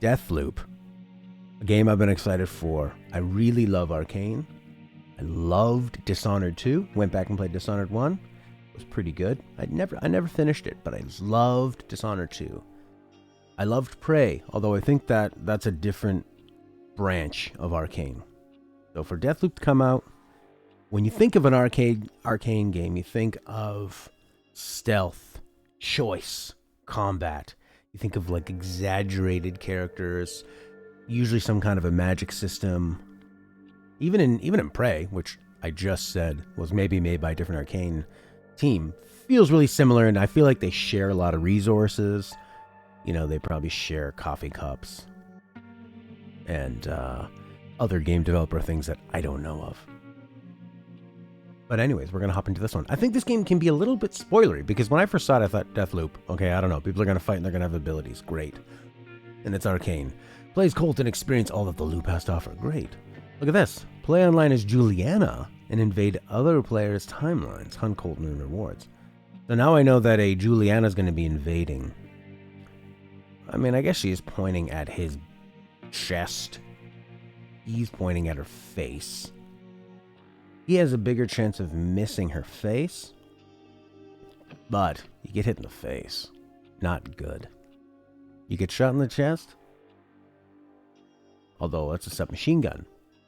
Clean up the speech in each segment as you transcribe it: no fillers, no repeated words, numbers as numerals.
Deathloop, a game I've been excited for. I really love Arcane. I loved Dishonored 2. Went back and played Dishonored 1. It was pretty good. I never finished it, but I loved Dishonored 2. I loved Prey, although I think that's a different branch of Arcane. So for Deathloop to come out, when you think of an Arcane game, you think of stealth, choice, combat. You think of like exaggerated characters, usually some kind of a magic system. Even in Prey, which I just said was maybe made by a different Arcane team, feels really similar, and I feel like they share a lot of resources. You know, they probably share coffee cups and other game developer things that I don't know of. But anyways, we're going to hop into this one. I think this game can be a little bit spoilery, because when I first saw it, I thought, Deathloop, okay, I don't know. People are going to fight and they're going to have abilities. Great. And it's Arcane. Play as Colt and experience all that the loop has to offer. Great. Look at this. Play online as Juliana and invade other players' timelines. Hunt Colt and rewards. So now I know that a Juliana is going to be invading. I mean, I guess she is pointing at his chest. He's pointing at her face. He has a bigger chance of missing her face. But you get hit in the face. Not good. You get shot in the chest. Although that's a submachine gun.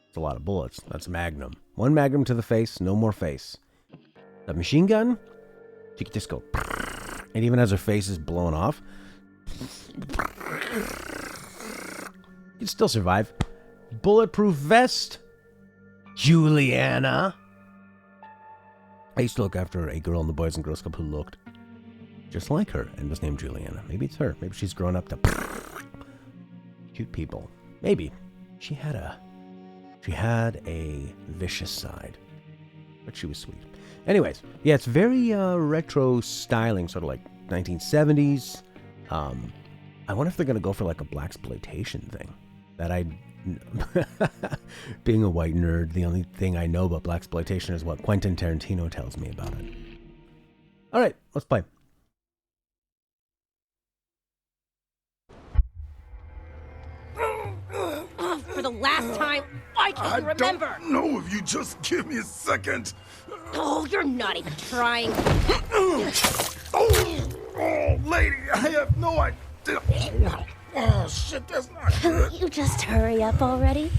It's a lot of bullets. That's a magnum. One magnum to the face, no more face. Submachine gun, she could just go. And even as her face is blown off, you'd still survive. Bulletproof vest. Juliana. I used to look after a girl in the Boys and Girls Club who looked just like her and was named Juliana. Maybe it's her. Maybe she's grown up to shoot people. Maybe. She had a vicious side, but she was sweet. Anyways, yeah, it's very retro styling, sort of like 1970s. I wonder if they're gonna go for like a blaxploitation thing. Being a white nerd, the only thing I know about blaxploitation is what Quentin Tarantino tells me about it. All right, let's play. For the last time, why can't you remember? I don't know if you just give me a second. Oh, you're not even trying. Oh, lady, I have no idea. Oh, shit, that's not good. You just hurry up already.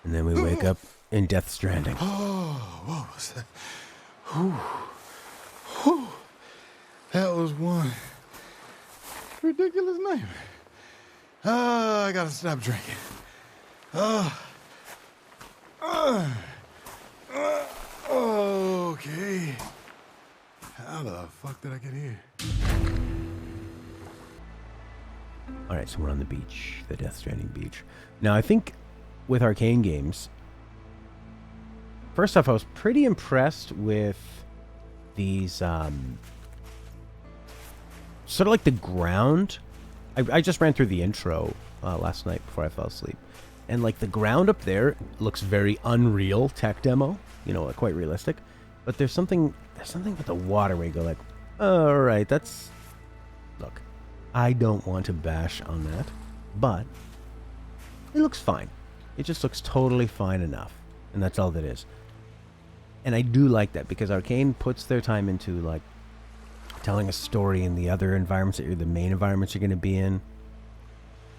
And then we wake up in Death Stranding. Oh, what was that? Whew. Whew. That was one ridiculous name. I gotta stop drinking. Okay. How the fuck did I get here? Alright, so we're on the beach, the Death Stranding beach. Now, I think with Arcane games, first off, I was pretty impressed with these, sort of like the ground. I just ran through the intro last night before I fell asleep. And like the ground up there looks very Unreal tech demo, you know, quite realistic. But there's something with the water where you go like, all right, look, I don't want to bash on that, but it looks fine. It just looks totally fine enough. And that's all that is. And I do like that because Arcane puts their time into like telling a story in the other environments that the main environments you're going to be in.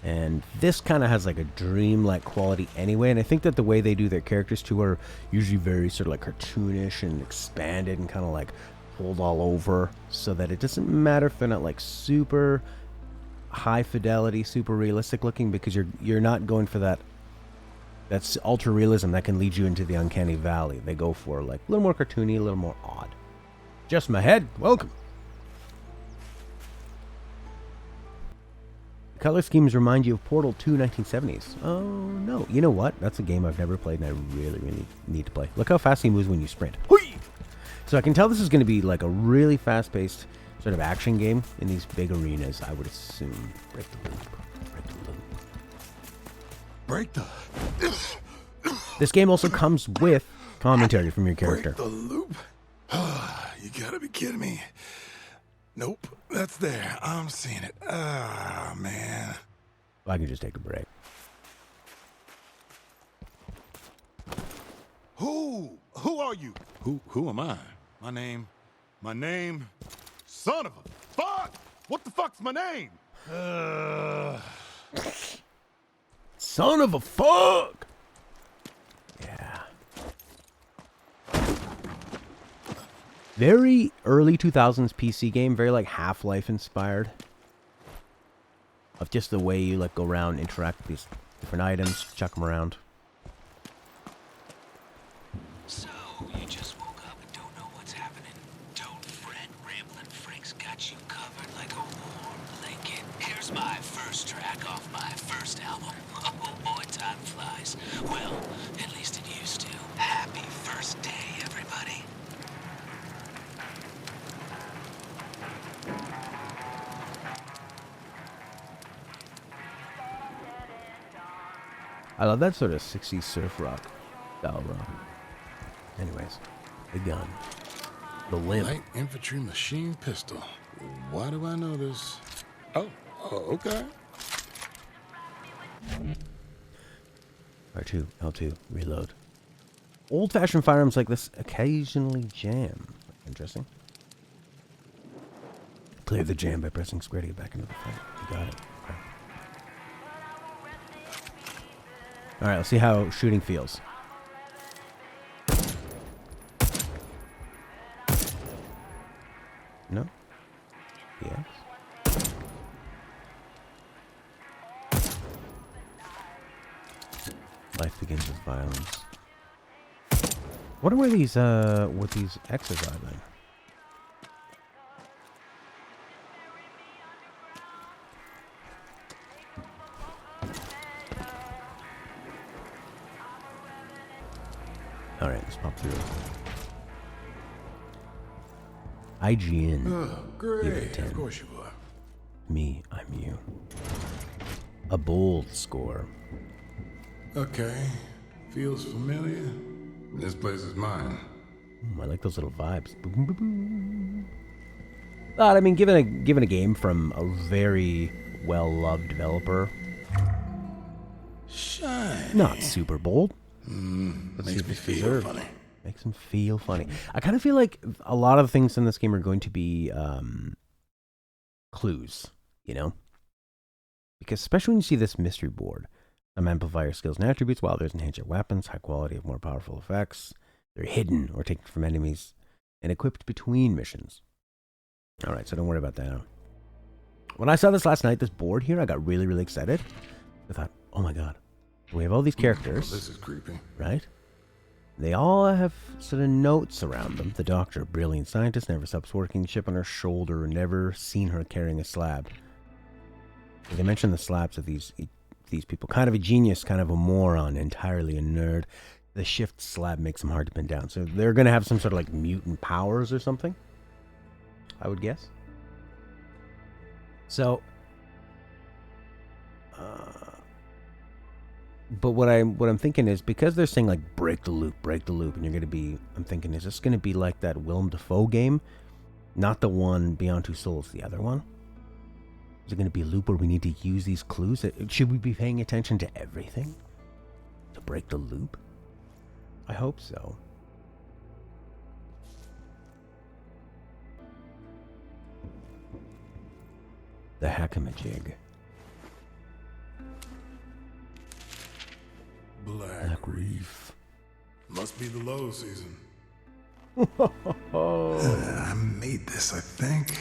And this kind of has like a dreamlike quality anyway. And I think that the way they do their characters too are usually very sort of like cartoonish and expanded and kind of like pulled all over, so that it doesn't matter if they're not like super high fidelity, super realistic looking, because you're not going for that's ultra realism that can lead you into the uncanny valley. They go for like a little more cartoony, a little more odd. Just my head. Welcome. The color schemes remind you of Portal 2 1970s. Oh no. You know what? That's a game I've never played and I really, really need to play. Look how fast he moves when you sprint. Whee! So I can tell this is going to be like a really fast-paced sort of action game in these big arenas, I would assume. Break the loop. Break the loop. Break the... This game also comes with commentary from your character. Break the loop? You gotta be kidding me. Nope, that's there. I'm seeing it. Ah, man. I can just take a break. Who are you? Who am I? My name, son of a fuck! What the fuck's my name? Son of a fuck! Yeah. Very early 2000s PC game, very like Half-Life inspired. Of just the way you like go around, interact with these different items, chuck them around. So, you just woke up and don't know what's happening? Don't fret, Ramblin' Frank's got you covered like a warm blanket. Here's my first track off my first album. Oh boy, time flies. Well, at least it used to. Happy first day, everybody. I love that sort of 60s surf rock style rock. Anyways, the gun. The limp. Light infantry machine pistol. Why do I know this? Oh, okay. R2, L2, reload. Old-fashioned firearms like this occasionally jam. Interesting. Clear the jam by pressing square to get back into the fight. You got it. Okay. Alright, let's see how shooting feels. No? Yes? Life begins with violence. Wonder where these, what these X's are then. Alright, let's pop through. IGN. Oh, Give it a great. 10. Of course you are. Me, I'm you. A bold score. Okay. Feels familiar. This place is mine. I like those little vibes. Boom, boom, boom. But I mean, given a game from a very well-loved developer, Shiny. not super bold. Makes me feel funny. Makes him feel funny. I kind of feel like a lot of the things in this game are going to be clues, you know? Because especially when you see this mystery board, some amplify your skills and attributes, while others enhance your weapons, high quality of more powerful effects. They're hidden or taken from enemies and equipped between missions. All right, so don't worry about that. When I saw this last night, this board here, I got really, really excited. I thought, oh my god, we have all these characters. This is creepy. Right? They all have sort of notes around them. The doctor, brilliant scientist, never stops working, chip on her shoulder, never seen her carrying a slab. They mention the slabs of these people. Kind of a genius, kind of a moron, entirely a nerd. The shift slab makes them hard to pin down. So they're going to have some sort of like mutant powers or something, I would guess. So, but what I'm thinking is, because they're saying like break the loop, and you're going to be, I'm thinking, is this going to be like that Willem Dafoe game? Not the one Beyond Two Souls, the other one? Is it going to be a loop where we need to use these clues? Should we be paying attention to everything to break the loop? I hope so. The Hackamajig. Black Reef. Must be the low season. I made this, I think.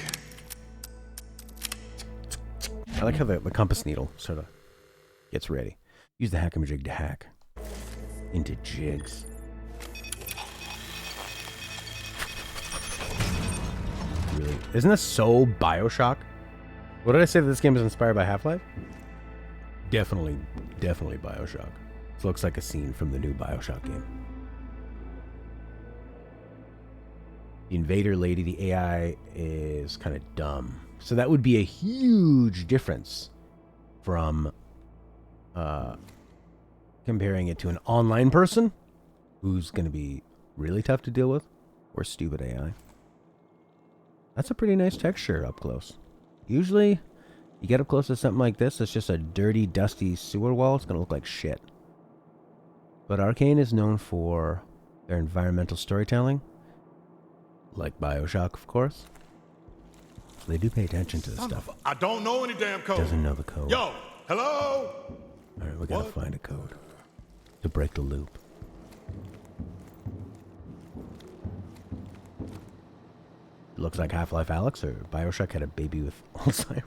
I like how the compass needle sort of gets ready. Use the Hackamajig to hack into jigs. Really? Isn't this so Bioshock? What did I say that this game is inspired by Half-Life? Definitely Bioshock. This looks like a scene from the new Bioshock game. The invader lady, the AI is kind of dumb. So that would be a huge difference from comparing it to an online person who's going to be really tough to deal with, or stupid AI. That's a pretty nice texture up close. Usually, you get up close to something like this, it's just a dirty, dusty sewer wall. It's going to look like shit. But Arcane is known for their environmental storytelling, like BioShock, of course. So they do pay attention to this stuff. I don't know any damn code. Doesn't know the code. Yo, hello? Alright, we gotta find a code to break the loop. Looks like Half-Life Alyx or BioShock had a baby with Alzheimer's.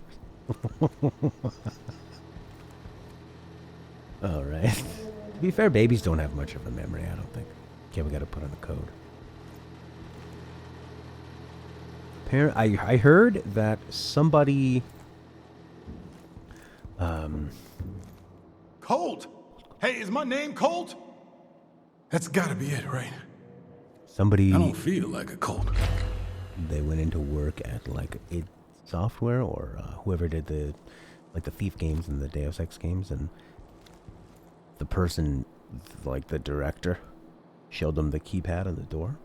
Alright. To be fair, babies don't have much of a memory, I don't think. Okay, we gotta put on the code. I heard that somebody... Colt? Hey, is my name Colt? That's gotta be it, right? Somebody... I don't feel like a Colt. They went into work at, like, id Software or whoever did the Thief games and the Deus Ex games, and the person, like the director, showed them the keypad on the door,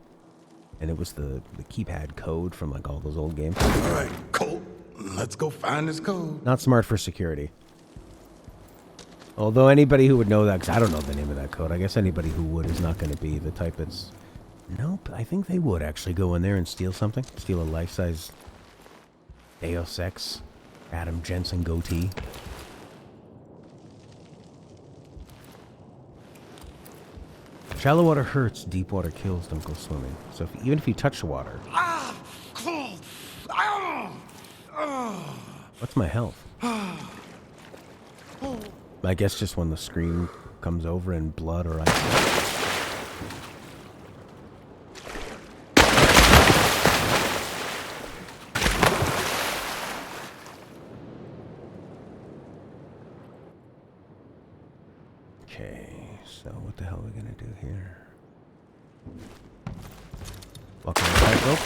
and it was the keypad code from like all those old games. All right, Colt, let's go find this code. Not smart for security. Although anybody who would know that, because I don't know the name of that code, I guess anybody who would is not going to be the type that's... Nope, I think they would actually go in there and steal something. Steal a life-size Deus Ex Adam Jensen goatee. Shallow water hurts, deep water kills, don't go swimming. So even if you touch the water... What's my health? I guess just when the screen comes over in blood or ice. Okay, so what the hell are we gonna do here? Walk on the tightrope.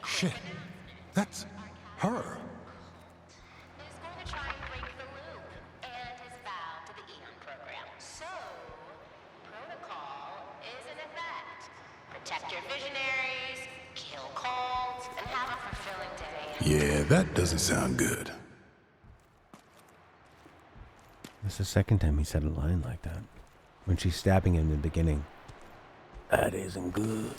Shit, that's her. Who's going to try and break the loop and is bound to the Eon program. So, protocol is in effect. Protect your visionaries, kill cults, and have a fulfilling day. Yeah, that doesn't sound good. This is the second time he said a line like that. When she's stabbing him in the beginning. That isn't good.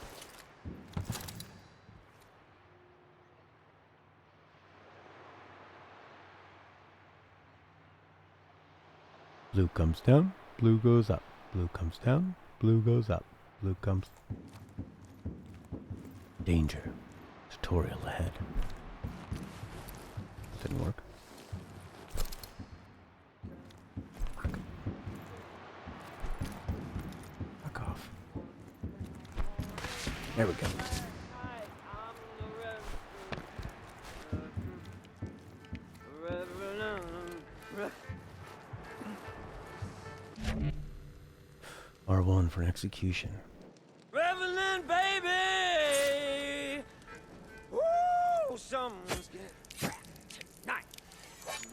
Blue comes down, blue goes up. Blue comes down, blue goes up. Blue comes... Danger. Tutorial ahead. Didn't work. Fuck off. There we go. R1 for execution. Revenant, baby! Woo! Someone's getting knife.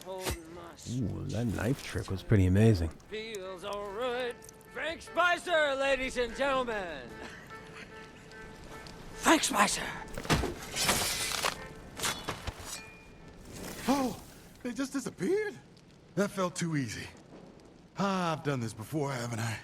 Holding my Ooh, that knife trick was pretty amazing. feels alright. Frank Spicer, ladies and gentlemen. Frank Spicer. Oh, they just disappeared? That felt too easy. I've done this before, haven't I?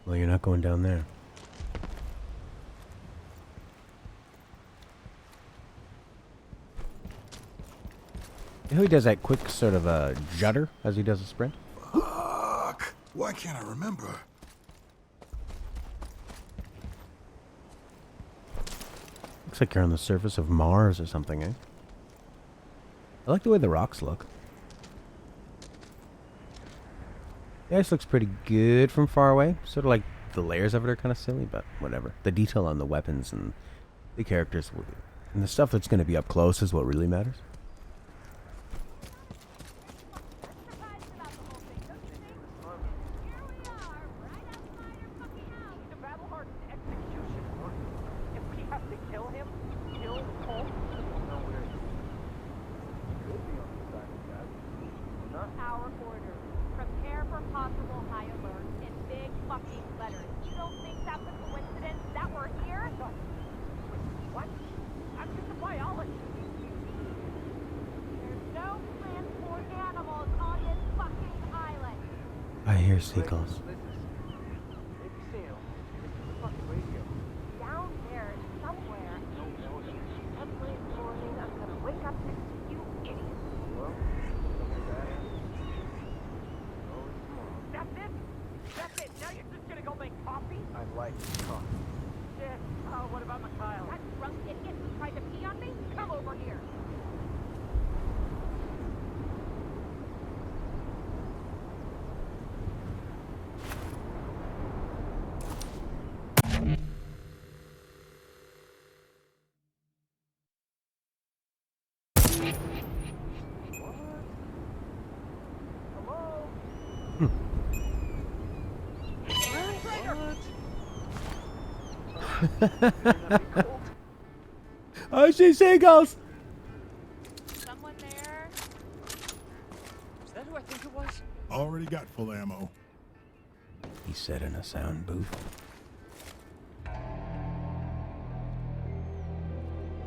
Well, you're not going down there. You know how he does that quick sort of judder as he does a sprint? Fuck. Why can't I remember? Looks Looks like you're on the surface of Mars or something, eh? I like the way the rocks look. The ice looks pretty good from far away. Sort of like the layers of it are kind of silly, but whatever. The detail on the weapons and the characters and the stuff that's going to be up close is what really matters. Our order. Prepare for possible high alert in big fucking letters. You don't think that's a coincidence that we're here? What? I'm just a biologist. There's no transport animals on this fucking island. I hear seagulls. Down there somewhere. Every morning I'm gonna wake up next to you idiots. That's it? That's it? Now you're just gonna go make coffee? I like coffee. Shit. Oh, what about Mikhail? That drunk idiot who tried to pee on me? Come over here. I see seagulls! Someone there? Is that who I think it was? Already got full ammo. He said in a sound booth.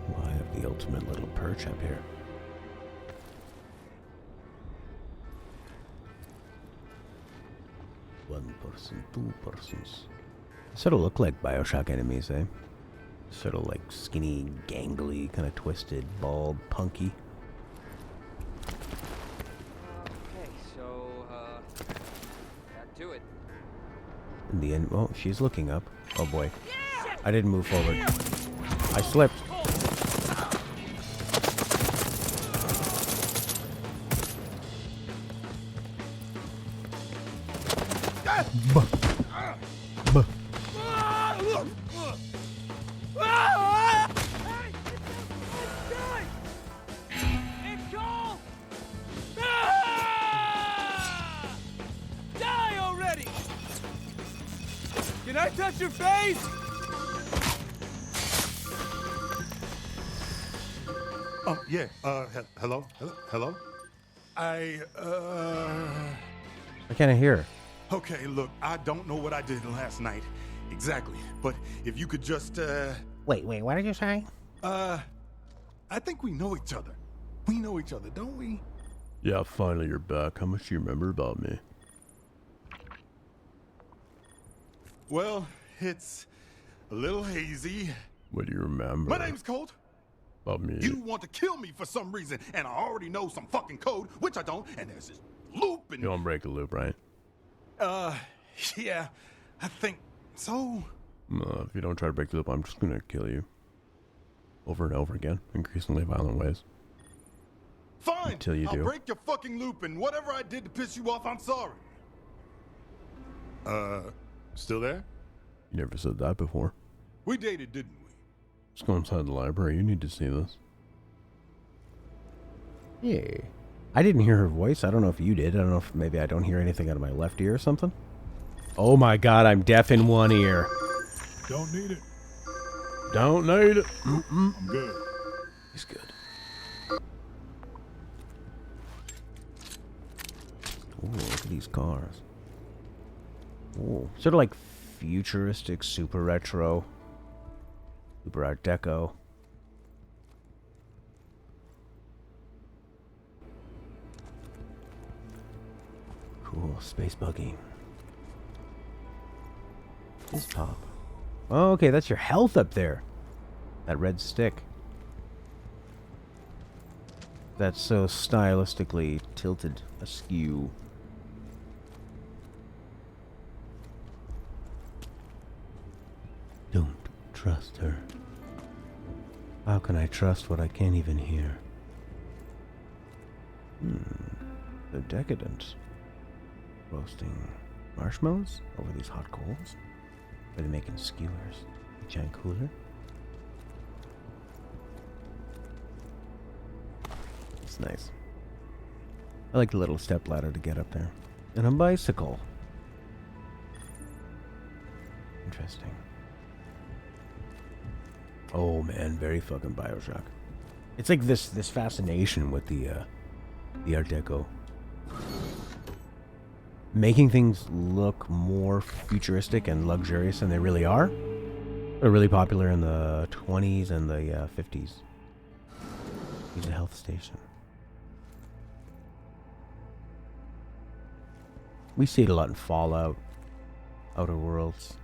Well, I have the ultimate little perch up here. One person, two persons. They sort of look like Bioshock enemies, eh? Sort of like skinny, gangly, kind of twisted, bald, punky. Okay, so, back to it. In the end, oh, she's looking up. Oh boy. I didn't move forward. I slipped. It's cold! Die already! Can I touch your face? Oh, yeah. Hello? Hello? Why can't I hear her? Okay, look, I don't know what I did last night. Exactly. But if you could just, Wait, what did you say? I think we know each other. We know each other, don't we? Yeah, finally you're back. How much do you remember about me? Well, it's a little hazy. What do you remember? My name's Colt. About me. You want to kill me for some reason, and I already know some fucking code, which I don't, and there's this loop and... You don't break a loop, right? Yeah, I think so. If you don't try to break the loop, I'm just gonna kill you. Over and over again, increasingly violent ways. Fine. Until you I'll do. break your fucking loop, and whatever I did to piss you off, I'm sorry. Still there? You never said that before. We dated, didn't we? Let's go inside the library. You need to see this. Yeah. I didn't hear her voice. I don't know if you did. I don't know if maybe I don't hear anything out of my left ear or something. Oh my god, I'm deaf in one ear. Don't need it. Don't need it. I'm good. He's good. Ooh, look at these cars. Ooh, sort of like futuristic, super retro, super art deco. Cool, space buggy. This pop. Oh, okay, that's your health up there. That red stick. That's so stylistically tilted askew. Don't trust her. How can I trust what I can't even hear? They're decadent. Roasting marshmallows over these hot coals? Are they making skewers? A giant cooler? It's nice. I like the little step ladder to get up there. And a bicycle. Interesting. Oh man, very fucking Bioshock. It's like this fascination with the Art Deco. Making things look more futuristic and luxurious than they really are. They're really popular in the 20s and the 50s. Here's a health station. We see it a lot in Fallout, Outer Worlds.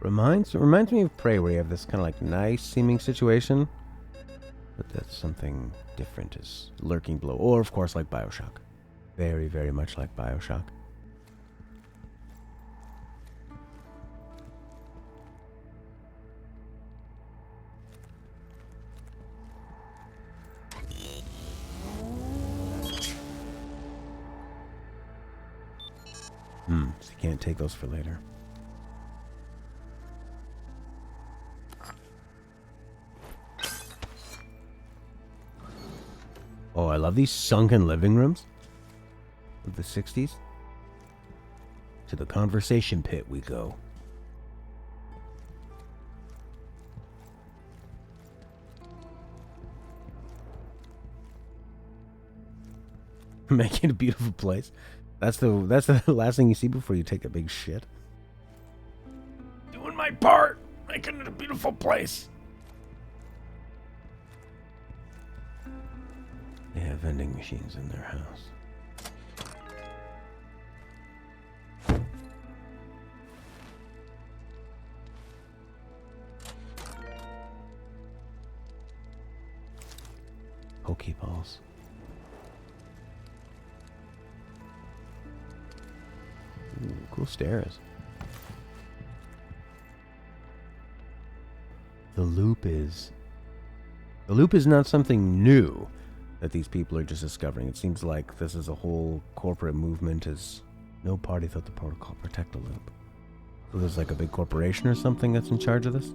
Reminds me of Prey, where you have this kind of like nice seeming situation, but that's something different is lurking below. Or of course like Bioshock. Very, very much like Bioshock. So you can't take those for later. Oh, I love these sunken living rooms of the 60s. To the conversation pit we go. Making a beautiful place. That's the last thing you see before you take a big shit. Doing my part, making it a beautiful place. They have vending machines in their house. Pokeballs. Ooh, cool stairs. The loop is not something new that these people are just discovering. It seems like this is a whole corporate movement. Is no party thought the protocol protect the loop. So there's like a big corporation or something that's in charge of this.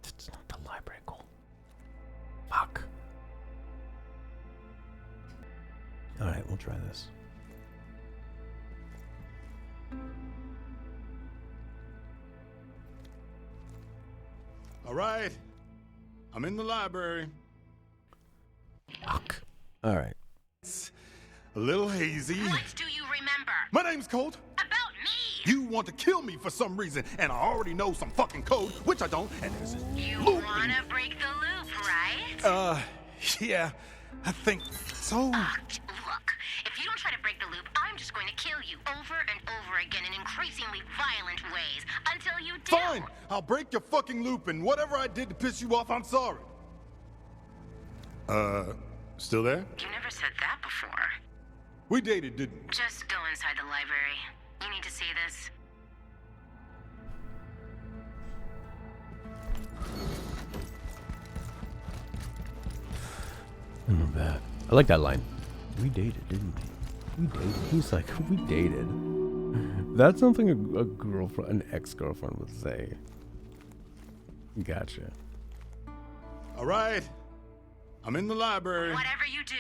It's not the library goal. Fuck. Alright, we'll try this. All right. I'm in the library. Fuck. Alright. It's a little hazy. What do you remember? My name's Colt. About me? You want to kill me for some reason, and I already know some fucking code, which I don't, and there's this You loop. wanna break the loop, right? Yeah, I think so. Look, if you don't try to break the loop, I'm just going to kill you over and over again in increasingly violent ways until you do. Fine, I'll break your fucking loop, and whatever I did to piss you off, I'm sorry. Still there? You never said that before. We dated, didn't we? Just go inside the library. You need to see this. Not bad. I like that line. We dated, didn't we? We dated. He's like, we dated. That's something a girlfriend, an ex-girlfriend would say. Gotcha. All right. I'm in the library. Whatever you do,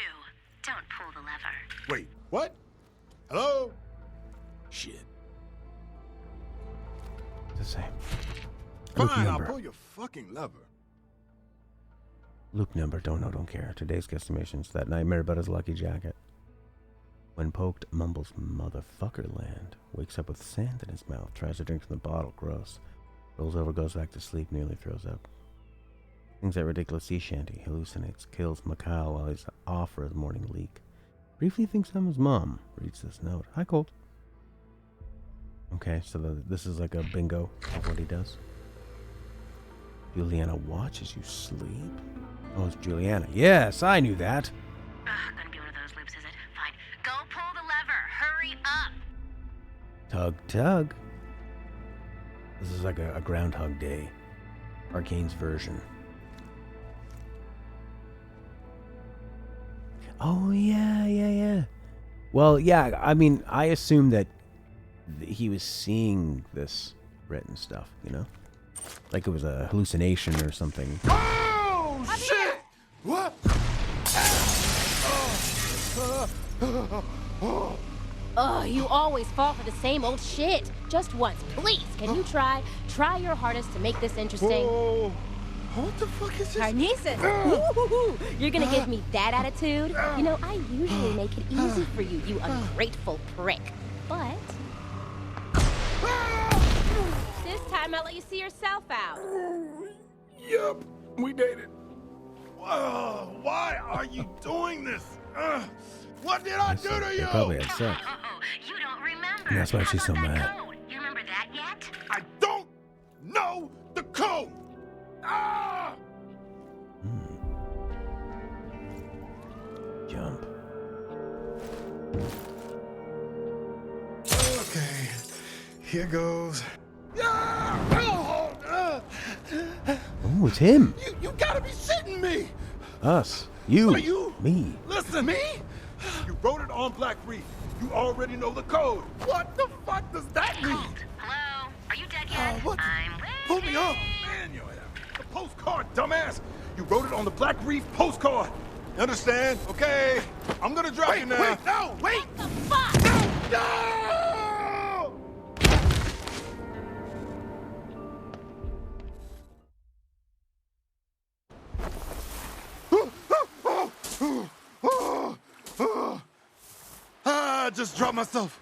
don't pull the lever. Wait, what? Hello? Shit. The same. Fine, I'll pull your fucking lever. Luke number, don't know, don't care. Today's guesstimations, that nightmare about his lucky jacket. When poked, mumbles motherfucker land. Wakes up with sand in his mouth, tries to drink from the bottle, gross. Rolls over, goes back to sleep, nearly throws up. Sings that ridiculous sea shanty, hallucinates, kills Macau while he's off for his morning leak. Briefly thinks I'm his mom. Reads this note. Hi, Colt. Okay, so this is like a bingo of what he does. Juliana watches you sleep. Oh, it's Juliana. Yes, I knew that. Gonna be one of those Keep up. Tug, tug. This is like a Groundhog Day. Arcane's version. Oh, yeah. Well, yeah, I mean, I assume that he was seeing this written stuff, you know? Like it was a hallucination or something. Oh, shit! What? Oh, you always fall for the same old shit. Just once, please. Can you try your hardest to make this interesting? Whoa. What the fuck is this? Carnices. Ooh, you're gonna give me that attitude? You know, I usually make it easy for you, you ungrateful prick. But this time I'll let you see yourself out. Yup, we dated. Why are you doing this? What did I do to They you? probably had sex. You don't remember. And that's why How she's so about that mad. code? You remember that yet? I don't know the code. Ah! Jump. Okay, here goes. Oh, it's him. You gotta be shitting me! Us. You. What are you? Me. Listen, me? You wrote it on Black Reef. You already know the code. What the fuck does that mean? Hello? Are you dead yet? What? I'm waiting. Pull me up! Man, you're the postcard, dumbass! You wrote it on the Black Reef postcard. You understand? Okay. I'm gonna drop you now. Wait, no! Wait! What the fuck? No! I just dropped myself.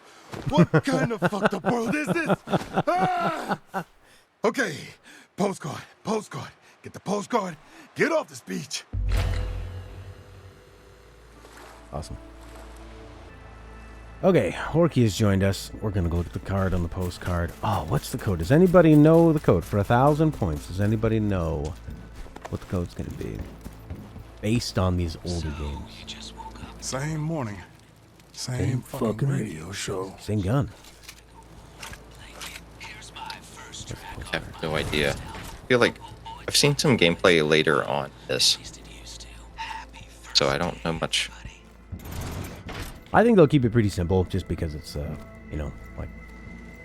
What kind of fucked up world is this? Ah! Okay, postcard. Get the postcard. Get off this beach. Awesome. Okay, Horky has joined us. We're going to go look at the card on the postcard. Oh, what's the code? Does anybody know the code? For 1,000 points, does anybody know what the code's going to be? Based on these older games. You just woke up. Same morning. Same fucking radio show. Same gun. Here's my first track. I have no idea. I feel like I've seen some gameplay later on this, so I don't know much. I think they'll keep it pretty simple just because it's, you know, like,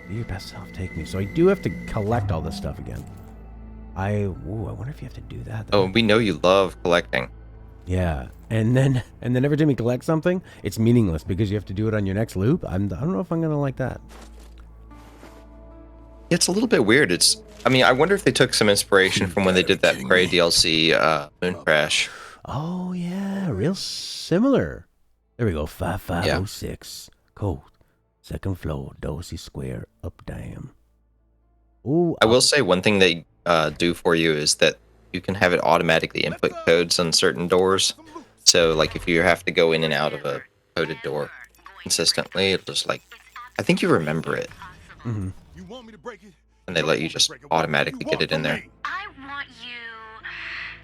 be your best self, take me. So I do have to collect all this stuff again. I wonder if you have to do that. Oh, we know you love collecting. Yeah, and then every time you collect something, it's meaningless because you have to do it on your next loop. I don't know if I'm gonna like that. It's a little bit weird. I mean, I wonder if they took some inspiration from when they did that Prey DLC, Moon Crash. Oh yeah, real similar. There we go. 5506 code, second floor, Dorsey Square, up down. Ooh, I will say one thing they do for you is that you can have it automatically input codes on certain doors. So, like, if you have to go in and out of a coded door consistently, it'll just, like, I think you remember it. Mm-hmm. You want me to break it? And they let you just automatically get it in there. I want you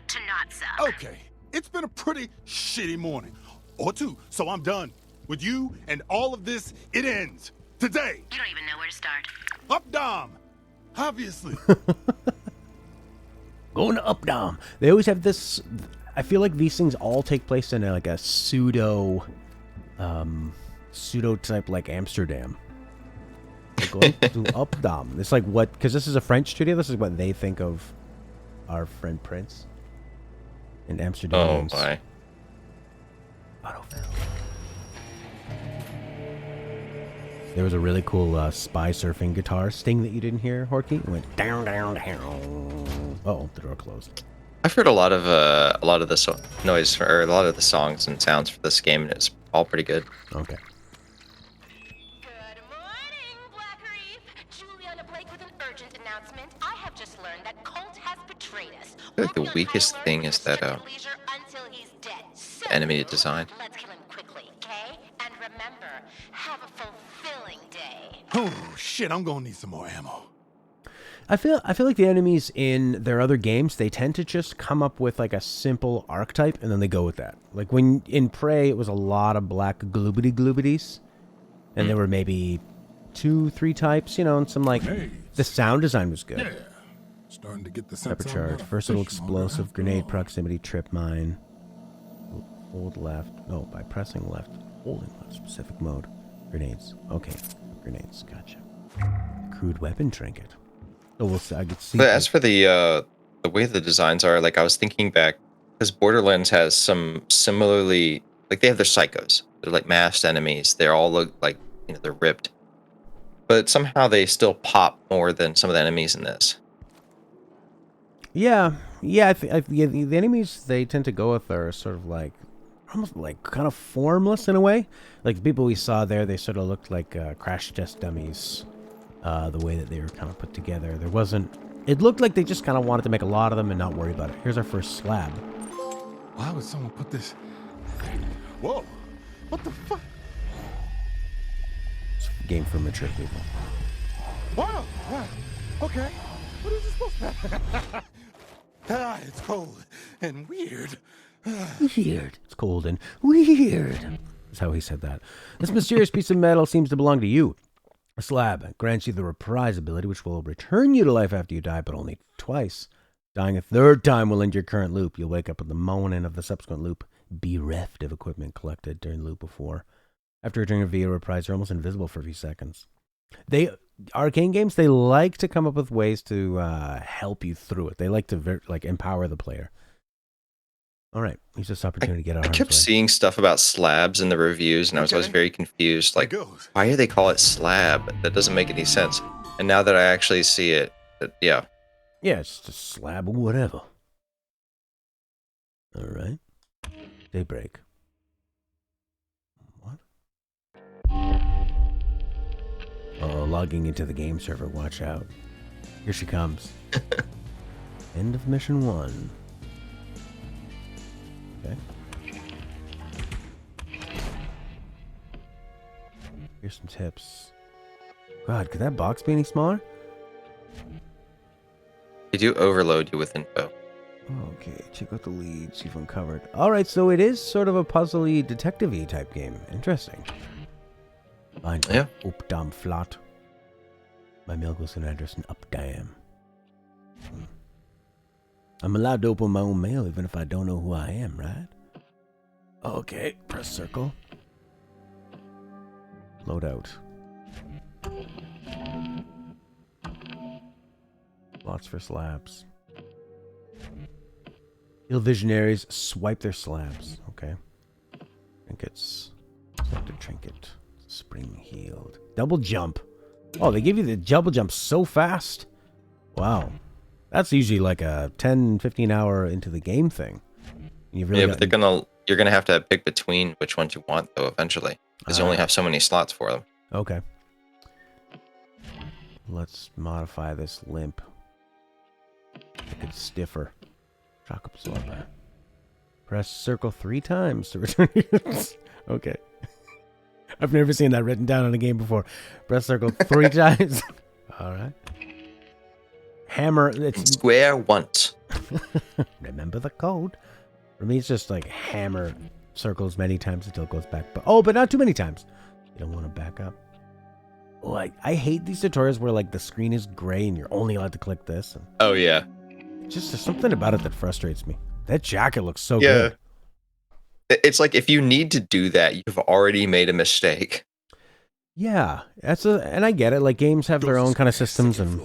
to not suck. Okay, it's been a pretty shitty morning. Or two, so I'm done. With you and all of this, it ends. Today. You don't even know where to start. Up Dom. Obviously. Going to Up Dom. They always have this. I feel like these things all take place in like a pseudo type like Amsterdam. They're going to Up Dom. It's like what? Because this is a French studio. This is what they think of our friend Prince in Amsterdam. Oh my. There was a really cool spy surfing guitar sting that you didn't hear, Horky. It went down, down, down. Oh, the door closed. I've heard a lot of the noise or a lot of the songs and sounds for this game, and it's all pretty good. Okay. Good morning, Black Reef. Juliana Blake with an urgent announcement. I have just learned that Colt has betrayed us. I feel like the weakest thing is that enemy design. Let's kill him quickly, okay? And remember, have a fulfilling day. Oh shit, I'm gonna need some more ammo. I feel like the enemies in their other games, they tend to just come up with like a simple archetype and then they go with that. Like when in Prey, it was a lot of black gloobity gloobities. And there were maybe 2-3 types, you know, and some like the sound design was good. Yeah. Starting to get the sense Pepper charge, versatile explosive, grenade proximity, trip mine. Hold left. No, by pressing left, holding left, specific mode. Grenades. Okay, grenades. Gotcha. Crude weapon trinket. Oh, we'll see. I could see. But as for the way the designs are, like I was thinking back, because Borderlands has some similarly, like they have their psychos. They're like masked enemies. They all look like, you know, they're ripped. But somehow they still pop more than some of the enemies in this. Yeah, yeah. The enemies they tend to go with are sort of like almost like kind of formless in a way. Like the people we saw there, they sort of looked like crash test dummies. The way that they were kind of put together, there wasn't. It looked like they just kind of wanted to make a lot of them and not worry about it. Here's our first slab. Why would someone put this? Whoa! What the fuck? It's a game for mature people. Wow! Wow. Okay. What is this supposed to be? It's cold and weird. Weird. It's cold and weird. That's how he said that. This mysterious piece of metal seems to belong to you. A slab grants you the reprise ability, which will return you to life after you die, but only twice. Dying a third time will end your current loop. You'll wake up at the moment of the subsequent loop, bereft of equipment collected during the loop before. After returning via reprise, you're almost invisible for a few seconds. Arcane games, they like to come up with ways to help you through it. They like to empower the player. All right, use this opportunity to get out. I kept seeing stuff about slabs in the reviews, and I was always very confused. Like, why do they call it slab? That doesn't make any sense. And now that I actually see it, yeah. Yeah, it's just a slab or whatever. All right. Daybreak. What? Oh, logging into the game server. Watch out. Here she comes. End of mission 1. Okay. Here's some tips. God, could that box be any smaller? They do overload you with info. Okay, check out the leads you've uncovered. Alright, so it is sort of a puzzly, detective-y type game. Interesting. Fine. Yeah. Updam flat. My mail goes to an address in Updam. I'm allowed to open my own mail even if I don't know who I am, right? Okay, press circle. Load out. Lots for slabs. Heal visionaries, swipe their slabs. Okay. Trinkets. Select a trinket. Spring healed. Double jump. Oh, they give you the double jump so fast. Wow. That's usually like a 10, 15 hour into the game thing. You've really but you're gonna have to pick between which ones you want though eventually. Because you only have so many slots for them. Okay. Let's modify this limp. Make it stiffer. Shock absorber. Press circle 3 times to return. Okay. I've never seen that written down in a game before. Press circle 3 times. All right. Hammer. It's square once. Remember the code. For me, it's just like hammer circles many times until it goes back. But not too many times. You don't want to back up. Oh, I hate these tutorials where like the screen is gray and you're only allowed to click this. And oh yeah. Just there's something about it that frustrates me. That jacket looks so good. It's like if you need to do that, you've already made a mistake. Yeah, and I get it. Like games have their own kind of systems, and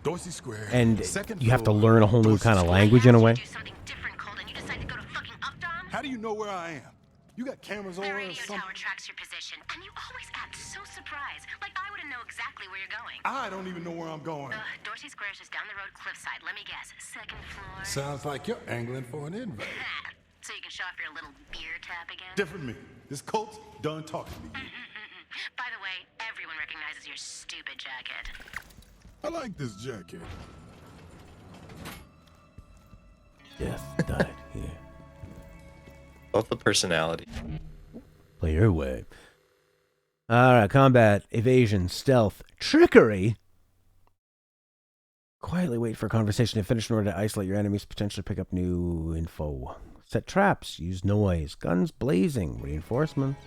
you have to learn a whole new kind of language in a way. How do you know where I am? You got cameras over The or radio something? tower tracks your position, and you always act so surprised, like I wouldn't know exactly where you're going. I don't even know where I'm going. Dorsey Square's just down the road, cliffside. Let me guess, 2nd floor. Sounds like you're angling for an invite. So you can show off your little beer tap again? Different me. This Colt's done talking to me. By the way, everyone recognizes your stupid jacket. I like this jacket. Death died here. Both the personality. Play your way. Alright, combat, evasion, stealth, trickery. Quietly wait for a conversation to finish in order to isolate your enemies, potentially pick up new info. Set traps, use noise, guns blazing, reinforcements.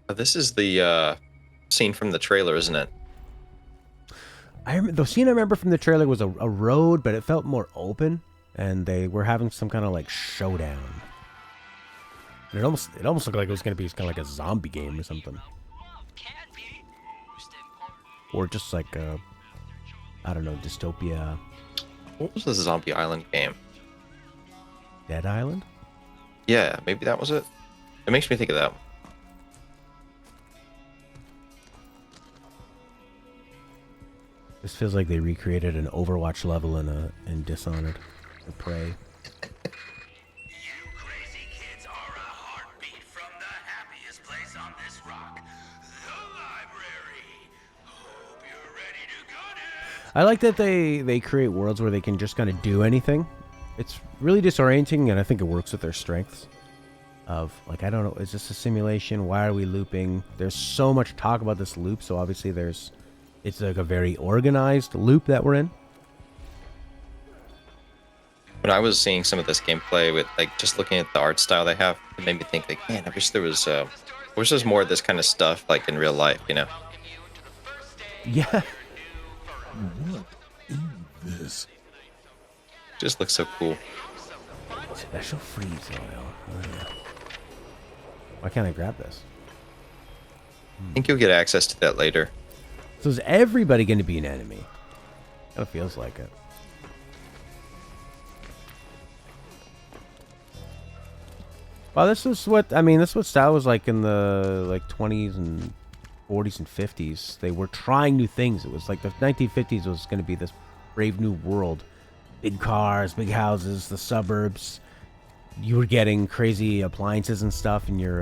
This is the scene from the trailer, isn't it? The scene I remember from the trailer was a road, but it felt more open, and they were having some kind of like showdown. And it almost looked like it was going to be kind of like a zombie game or something, or just like a, I don't know, dystopia. What was the Zombie Island game? Dead Island? Yeah, maybe that was it. It makes me think of that one. This feels like they recreated an Overwatch level in Dishonored, or Prey. You crazy kids are a heartbeat from the happiest place on this rock, the library. Hope you're ready to go to. I like that they create worlds where they can just kind of do anything. It's really disorienting, and I think it works with their strengths. Of, like, I don't know, is this a simulation? Why are we looping? There's so much talk about this loop, so obviously it's like a very organized loop that we're in. When I was seeing some of this gameplay with, like, just looking at the art style they have, it made me think, like, man, I wish there's more of this kind of stuff, like, in real life, you know? Yeah. What is this? Just looks so cool. Special freeze oil. Oh, yeah. Why can't I grab this? I think you'll get access to that later. So is everybody going to be an enemy? Kind of feels like it. Well, this is what style was like in the like 20s and 40s and 50s. They were trying new things. It was like the 1950s was going to be this brave new world. Big cars, big houses, the suburbs. You were getting crazy appliances and stuff in your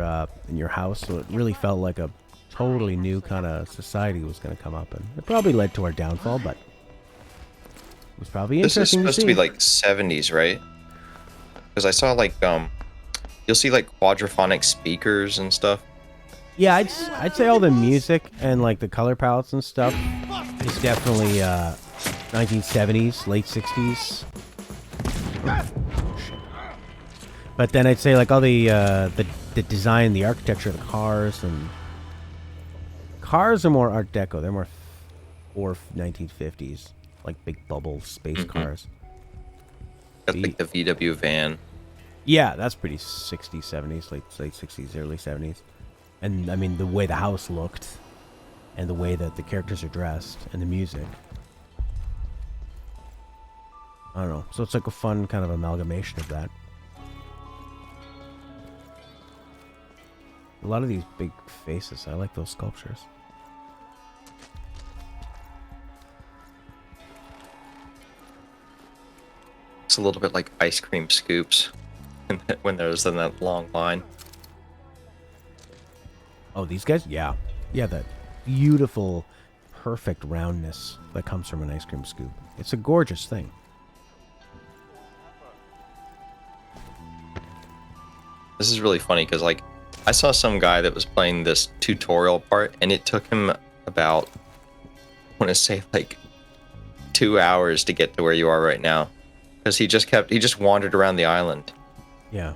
house, so it really felt like a totally new kind of society was going to come up, and it probably led to our downfall, but it was probably This is interesting supposed to be like 70s, right? Because I saw like you'll see like quadraphonic speakers and stuff. Yeah, I'd say all the music and like the color palettes and stuff is definitely 1970s, late 60s. But then I'd say like all the design, the architecture of the cars, and cars are more Art Deco. They're more or 1950s, like big bubble space cars. Got like the VW van. Yeah, that's pretty 60s, 70s, late 60s, early 70s. And I mean the way the house looked, and the way that the characters are dressed, and the music. I don't know. So it's like a fun kind of amalgamation of that. A lot of these big faces. I like those sculptures. It's a little bit like ice cream scoops when there's in that long line. Oh, these guys? Yeah. Yeah, that beautiful, perfect roundness that comes from an ice cream scoop. It's a gorgeous thing. This is really funny because, like, I saw some guy that was playing this tutorial part, and it took him about, I want to say, like 2 hours to get to where you are right now, because he just wandered around the island. Yeah,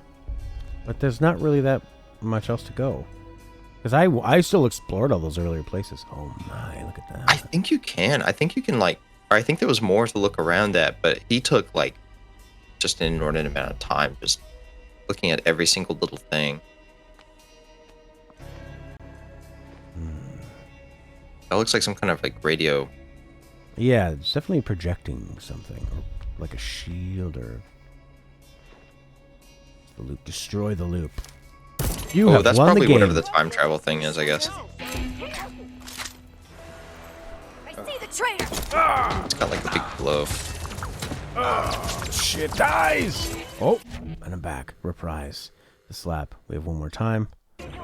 but there's not really that much else to go, because I still explored all those earlier places. Oh my, look at that! I think you can like, or I think there was more to look around at, but he took like just an inordinate amount of time just looking at every single little thing. That looks like some kind of like radio. Yeah, it's definitely projecting something, or like a shield, or the loop. Destroy the loop. You have that's won probably the game. whatever the time travel thing is, I guess. I see the traitor. It's got like a big glow. Shit dies. Oh, and I'm back. Reprise. The slap. We have one more time. And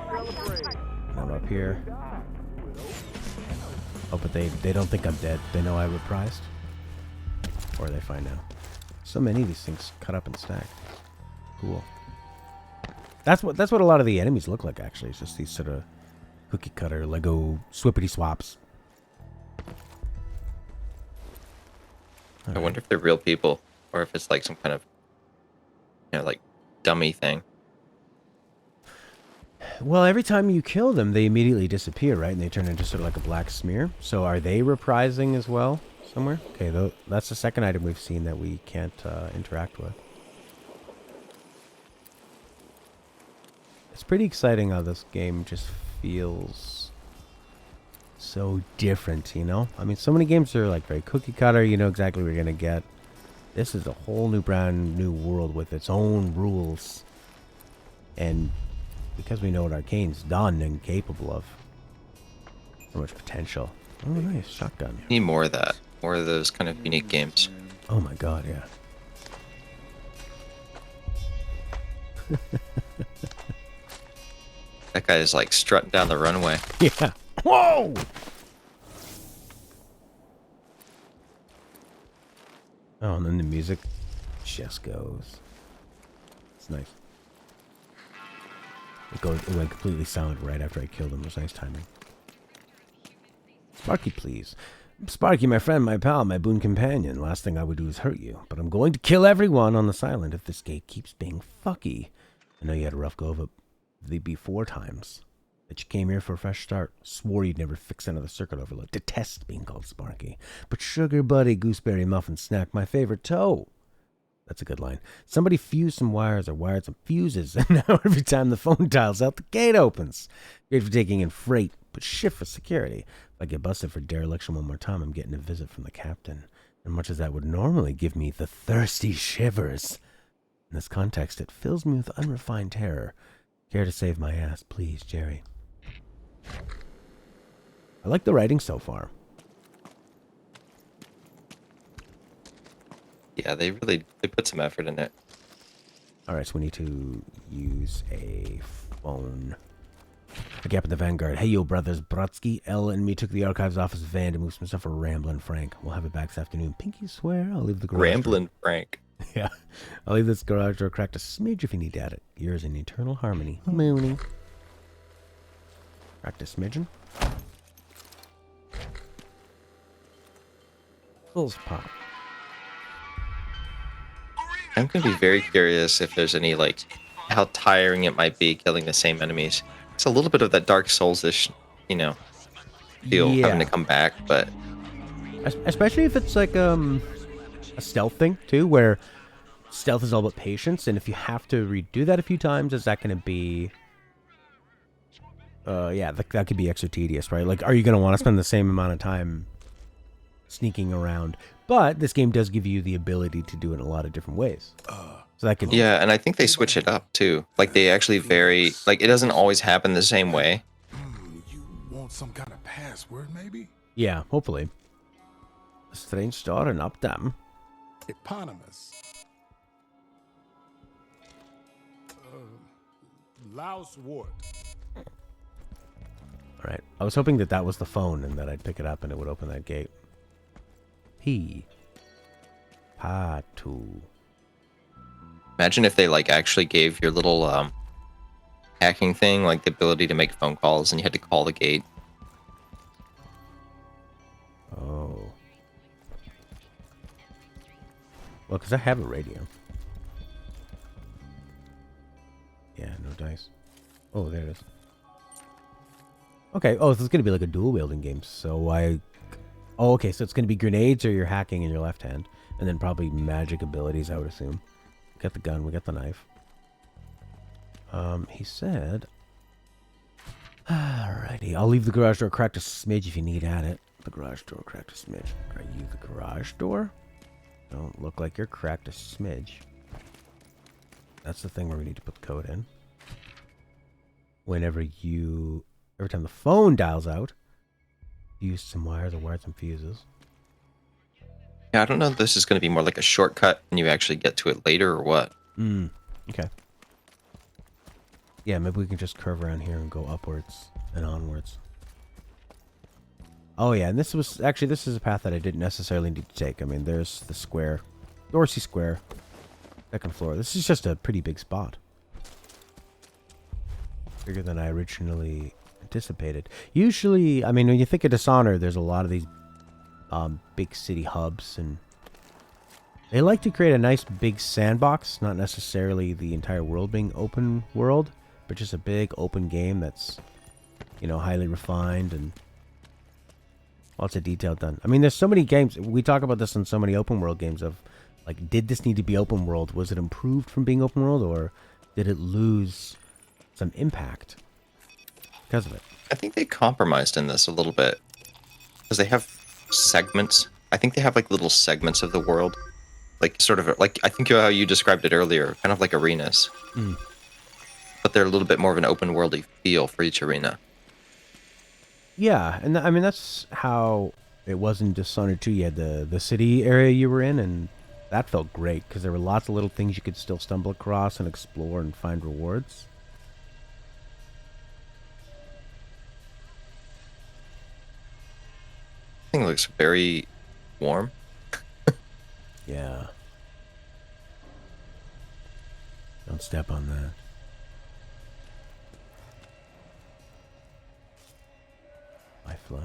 I'm up here. Oh, but they don't think I'm dead. They know I reprised. Or they find out. So many of these things cut up and stacked. Cool. That's what a lot of the enemies look like, actually. It's just these sort of cookie cutter Lego swippity swaps. I wonder if they're real people or if it's like some kind of, like dummy thing. Well, every time you kill them, they immediately disappear, right? And they turn into sort of like a black smear. So are they reprising as well somewhere? Okay, that's the second item we've seen that we can't interact with. It's pretty exciting how this game just feels so different, you know? I mean, so many games are like very cookie cutter, you know exactly what you're going to get. This is a whole new brand new world with its own rules. And because we know what Arcane's done and capable of. So much potential. Oh, nice. Shotgun. Need more of that. More of those kind of unique games. Oh my god, yeah. That guy is like strutting down the runway. Yeah. Whoa! Oh, and then the music just goes. It's nice. It went completely silent right after I killed him. It was nice timing. Sparky, please. Sparky, my friend, my pal, my boon companion. Last thing I would do is hurt you. But I'm going to kill everyone on the silent if this gate keeps being fucky. I know you had a rough go of it the before times. That you came here for a fresh start. Swore you'd never fix another circuit overload. Detest being called Sparky. But sugar buddy, gooseberry muffin snack, my favorite toe. That's a good line. Somebody fused some wires or wired some fuses, and now every time the phone dials out, the gate opens. Great for taking in freight, but shit for security. If I get busted for dereliction one more time, I'm getting a visit from the captain. And much as that would normally give me the thirsty shivers, in this context, it fills me with unrefined terror. Care to save my ass, please, Jerry. I like the writing so far. Yeah, they put some effort in it. Alright, so we need to use a phone. A gap in the Vanguard. Hey, yo, brothers. Brodsky, L, and me took the archives office van to move some stuff for Ramblin' Frank. We'll have it back this afternoon. Pinky swear I'll leave the garage Ramblin' Frank. Yeah. I'll leave this garage door cracked a smidge if you need to add it. Yours in eternal harmony. Mooney. Cracked a smidgen. Pulls pop. I'm gonna be very curious if there's any, like, how tiring it might be killing the same enemies. It's a little bit of that Dark Souls-ish, you know, feel having to come back, but... Especially if it's like a stealth thing, too, where stealth is all about patience, and if you have to redo that a few times, is that going to be... yeah, that could be extra tedious, right? Like, are you going to want to spend the same amount of time sneaking around? But this game does give you the ability to do it in a lot of different ways. So that could... Yeah, and I think they switch it up, too. Like, they actually vary... Like, it doesn't always happen the same way. You want some kind of password, maybe? Yeah, hopefully. A strange store in Updam. Eponymous. Louse Ward. Alright, I was hoping that was the phone and that I'd pick it up and it would open that gate. Pâtreron. Imagine if they, like, actually gave your little, hacking thing, like, the ability to make phone calls and you had to call the gate. Oh. Well, because I have a radio. Yeah, no dice. Oh, there it is. Okay, oh, this is going to be like a dual-wielding game, so Oh, okay, so it's going to be grenades or you're hacking in your left hand, and then probably magic abilities, I would assume. We got the gun, we got the knife. He said... Alrighty, I'll leave the garage door cracked a smidge if you need at it. The garage door cracked a smidge. Are you the garage door? Don't look like you're cracked a smidge. That's the thing where we need to put the code in. Every time the phone dials out, use some wires or wire some fuses. Yeah, I don't know if this is going to be more like a shortcut and you actually get to it later or what. Okay. Yeah, maybe we can just curve around here and go upwards and onwards. Oh yeah, and this is a path that I didn't necessarily need to take. I mean, there's the square, Dorsey Square, second floor. This is just a pretty big spot. Bigger than I originally anticipated. Usually, I mean, when you think of Dishonored, there's a lot of these big city hubs, and they like to create a nice big sandbox, not necessarily the entire world being open world, but just a big open game that's, you know, highly refined and lots of detail done. I mean, there's so many games. We talk about this in so many open world games of, like, did this need to be open world? Was it improved from being open world, or did it lose some impact because of it? I think they compromised in this a little bit because they have segments. I think they have like little segments of the world, like sort of like I think how you described it earlier, kind of like arenas. But they're a little bit more of an open worldy feel for each arena. Yeah, and I mean that's how it was in Dishonored 2. You had the city area you were in, and that felt great because there were lots of little things you could still stumble across and explore and find rewards. I think it looks very warm. Yeah. Don't step on that. Lie flat.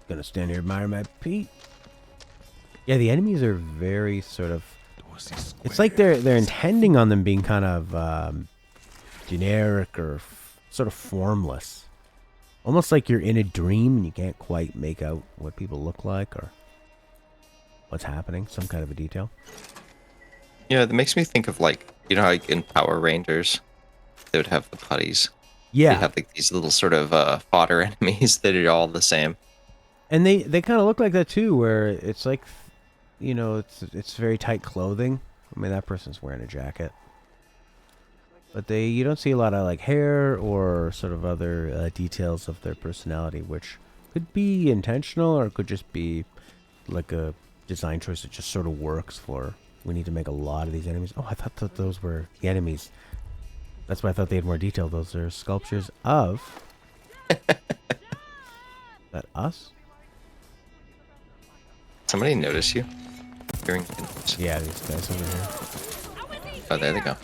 Gonna stand here, admire my Pete. Yeah, the enemies are very sort of. It's like they're intending on them being kind of generic or sort of formless. Almost like you're in a dream and you can't quite make out what people look like or what's happening. Some kind of a detail. Yeah, that makes me think of like, you know, like in Power Rangers, they would have the putties. Yeah. They have like these little sort of fodder enemies that are all the same. And they kind of look like that too, where it's like, you know, it's very tight clothing. I mean, that person's wearing a jacket. But you don't see a lot of like hair or sort of other details of their personality, which could be intentional or it could just be like a design choice that just sort of works for. We need to make a lot of these enemies. Oh, I thought that those were the enemies. That's why I thought they had more detail. Those are sculptures of. That us? Somebody notice you? Hearing. Yeah, these guys over here. Oh, there they go.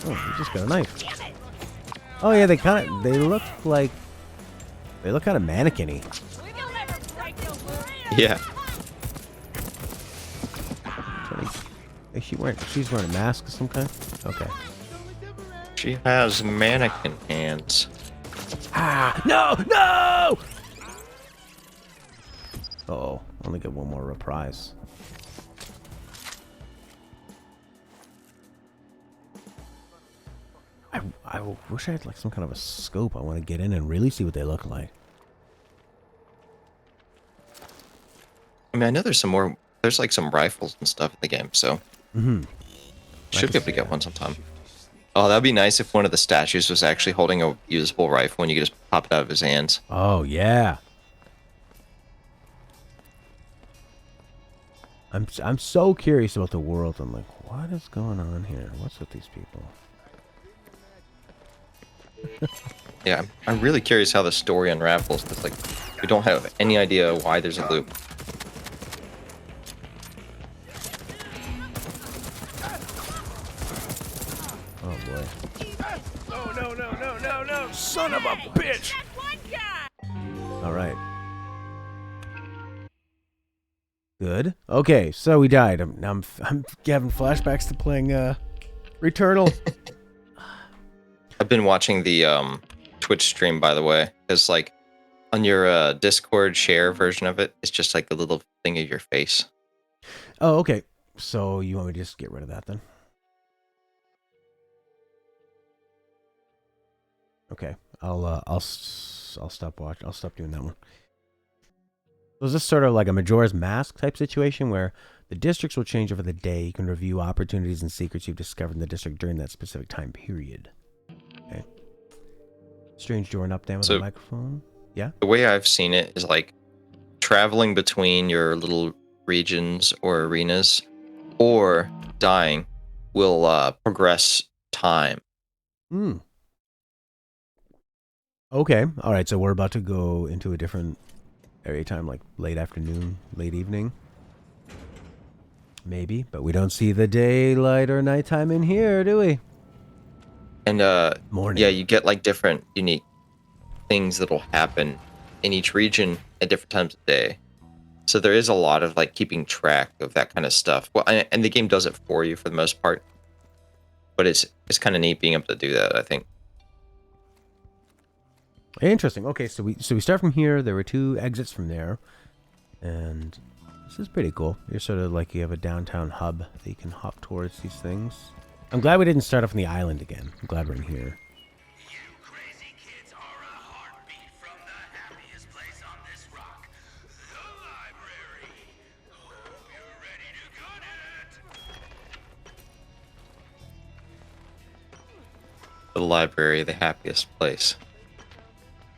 Oh, he just got a knife. Oh yeah, they look kind of mannequin-y. Yeah. She's wearing a mask of some kind? Okay. She has mannequin hands. Ah! No! No! Uh-oh. Only get one more reprise. I wish I had like some kind of a scope. I want to get in and really see what they look like. I mean, I know there's some more. There's like some rifles and stuff in the game, so should be able to get one sometime. Oh, that'd be nice if one of the statues was actually holding a usable rifle and you could just pop it out of his hands. Oh yeah. I'm so curious about the world. I'm like, what is going on here? What's with these people? Yeah, I'm really curious how the story unravels because, like, we don't have any idea why there's a loop. Oh boy! No! Son of a bitch! All right. Good. Okay, so we died. I'm having flashbacks to playing Returnal. I've been watching the Twitch stream, by the way, because like on your Discord share version of it, it's just like a little thing of your face. Oh, okay. So you want me to just get rid of that then? Okay. I'll stop watching. I'll stop doing that one. So is this sort of like a Majora's Mask type situation where the districts will change over the day? You can review opportunities and secrets you've discovered in the district during that specific time period. Okay. Strange door and up down with a microphone. Yeah. The way I've seen it is like traveling between your little regions or arenas or dying will progress time. Okay. All right. So we're about to go into a different area time, like late afternoon, late evening. Maybe, but we don't see the daylight or nighttime in here, do we? And morning. Yeah, you get like different unique things that'll happen in each region at different times of day. So there is a lot of like keeping track of that kind of stuff. Well, and the game does it for you for the most part. But it's kind of neat being able to do that, I think. Interesting. Okay, so we start from here. There were 2 exits from there, and this is pretty cool. You're sort of like you have a downtown hub that you can hop towards these things. I'm glad we didn't start off on the island again. I'm glad we're in here. You crazy kids are a heartbeat from the happiest place on this rock, the library. Hope you're ready to gun it. The library, the happiest place.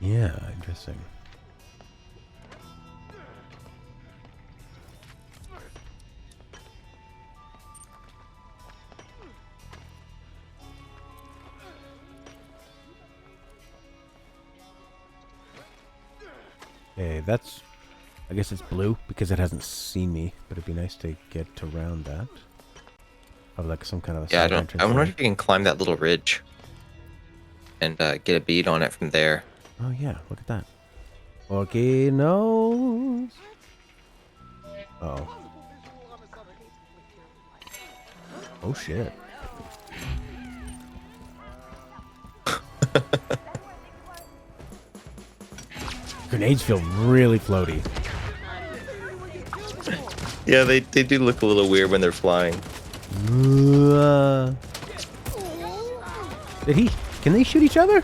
Yeah, interesting. Okay, that's... I guess it's blue because it hasn't seen me, but it'd be nice to get around that. Of like some kind of a Yeah, side entrance I wonder there. if you can climb that little ridge and get a bead on it from there. Oh yeah, look at that. Okay, no. Oh. Oh shit. Grenades feel really floaty. Yeah, they do look a little weird when they're flying. Can they shoot each other?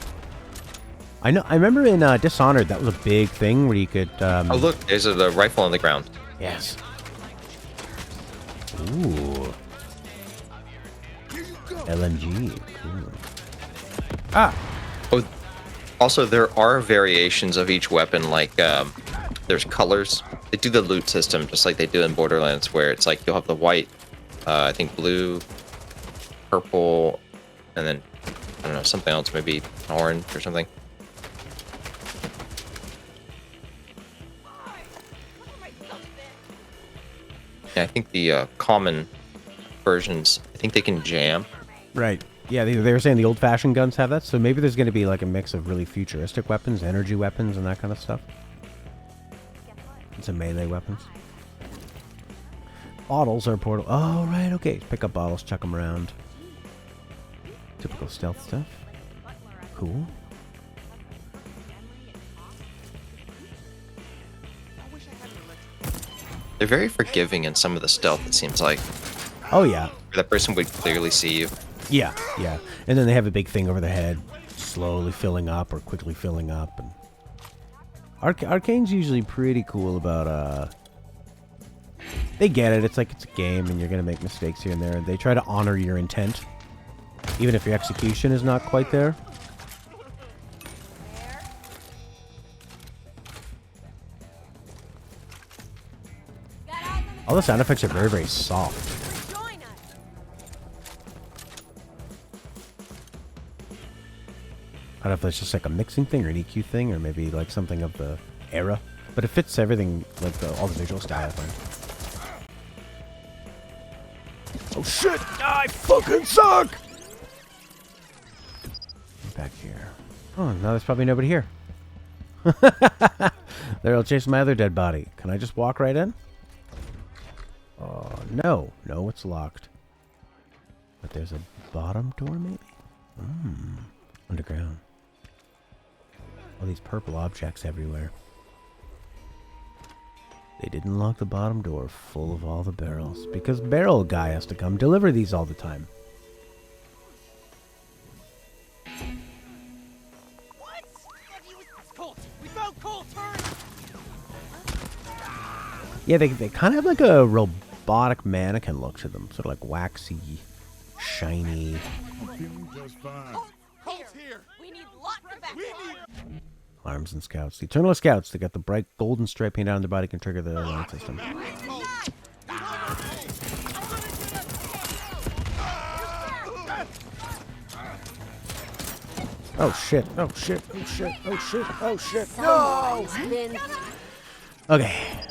I know. I remember in Dishonored that was a big thing where you could. Oh look, there's a rifle on the ground. Yes. Ooh. LMG. Cool. Ah. Oh, also there are variations of each weapon. Like there's colors. They do the loot system just like they do in Borderlands, where it's like you'll have the white, I think blue, purple, and then I don't know, something else, maybe orange or something. Yeah, I think the common versions, I think they can jam. Right. Yeah, they were saying the old-fashioned guns have that, so maybe there's going to be like a mix of really futuristic weapons, energy weapons, and that kind of stuff. And some melee weapons. Bottles are portal. Oh, right, okay. Pick up bottles, chuck them around. Typical stealth stuff. Cool. They're very forgiving in some of the stealth, it seems like. Oh, yeah. That person would clearly see you. Yeah, yeah. And then they have a big thing over their head, slowly filling up or quickly filling up. And Arcane's usually pretty cool about, they get it. It's like it's a game and you're going to make mistakes here and there. They try to honor your intent, even if your execution is not quite there. All the sound effects are very, very soft. I don't know if that's just like a mixing thing or an EQ thing or maybe like something of the era. But it fits everything, like all the visual style, I find. Oh shit! I fucking suck! Back here. Oh, now there's probably nobody here. They'll chase my other dead body. Can I just walk right in? Oh, no. No, it's locked. But there's a bottom door, maybe? Underground. All these purple objects everywhere. They didn't lock the bottom door full of all the barrels, because barrel guy has to come deliver these all the time. What? Colt! We found Colt! Hurry! Yeah, they kind of have like a robotic mannequin look to them. Sort of like waxy, shiny. I'm feeling just fine. Colt's here! We need lots of backup! Arms and scouts. The Eternal Scouts, they got the bright golden stripe painted on their body, can trigger the alarm system. Oh shit, oh shit, oh shit, oh shit, oh shit, no! Okay,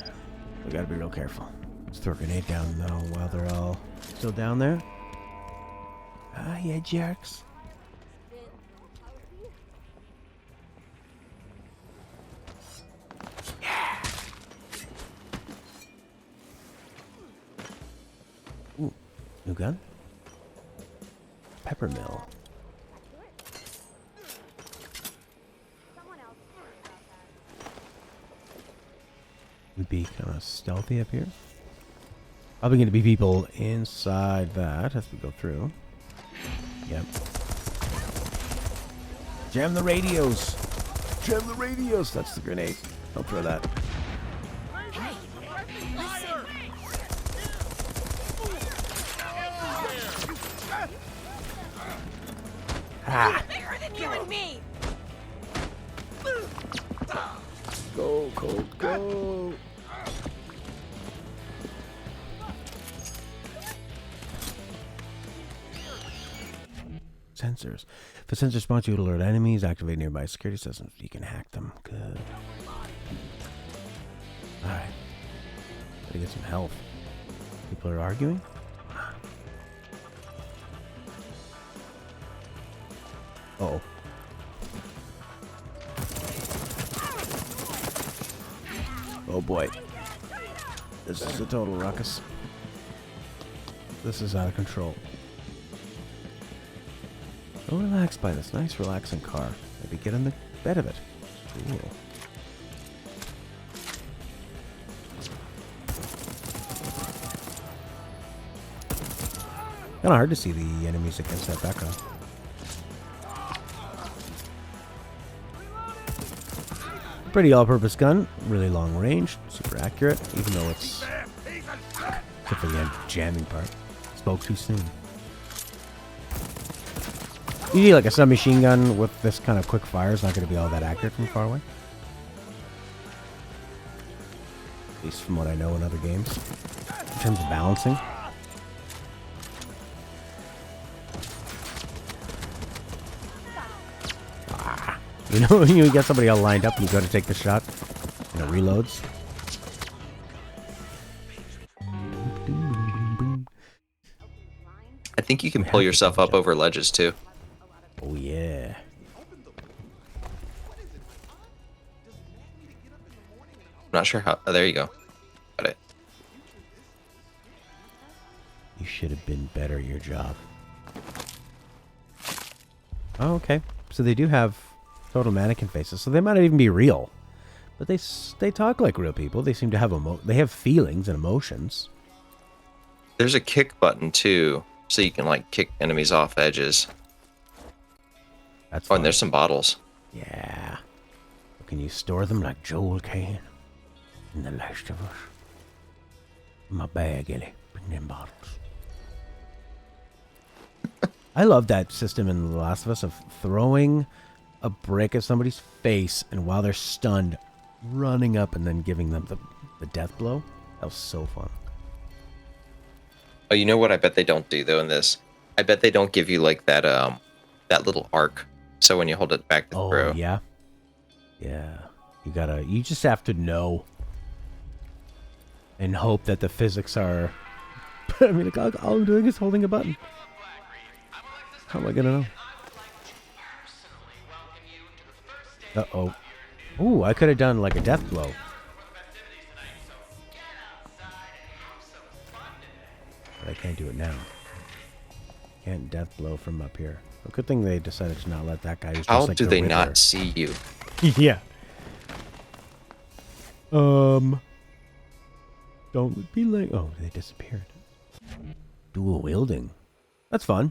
we gotta be real careful. Let's throw a grenade down though while they're all still down there. Ah, yeah, jerks. New gun? Pepper mill. Would be kind of stealthy up here. Probably going to be people inside that as we go through. Yep. Jam the radios! Jam the radios! That's the grenade. Don't throw that. Ah! Bigger than you and me! Go, Colt, go! Sensors. If a sensor spawns, you will alert enemies, activate nearby security systems. You can hack them. Good. Alright. Gotta get some health. People are arguing? Uh-oh. Oh boy. This is a total ruckus. This is out of control. So relaxed by this nice relaxing car. Maybe get in the bed of it. Cool. Kind of hard to see the enemies against that background. Pretty all-purpose gun, really long range, super accurate, even though it's except for the jamming part. Spoke too soon. Usually, like a submachine gun with this kind of quick fire is not going to be all that accurate from far away. At least from what I know in other games, in terms of balancing. You know, when you get somebody all lined up and you go to take the shot, and it reloads. I think you can pull yourself up over ledges too. Oh yeah. I'm not sure how. Oh, there you go. Got it. You should have been better at your job. Oh, okay. So they do have total mannequin faces, so they might not even be real, but they talk like real people. They seem to have they have feelings and emotions. There's a kick button too, so you can like kick enemies off edges. That's Oh, fun. and there's some bottles. Yeah. Can you store them like Joel can in The Last of Us? My bag, Ellie. Bring them bottles. I love that system in The Last of Us of throwing a brick at somebody's face, and while they're stunned, running up and then giving them the death blow. That was so fun. Oh, you know what I bet they don't do though in this? I bet they don't give you like that that little arc. So when you hold it back to throw. Oh, yeah. Yeah. You just have to know and hope that the physics are... I mean, like, all I'm doing is holding a button. How am I gonna know? Uh-oh. Ooh, I could have done like a death blow. But I can't do it now. Can't death blow from up here. A good thing they decided to not let that guy who's just How like do the they Riddler. not see you? Yeah. Don't be like... Oh, they disappeared. Dual wielding. That's fun.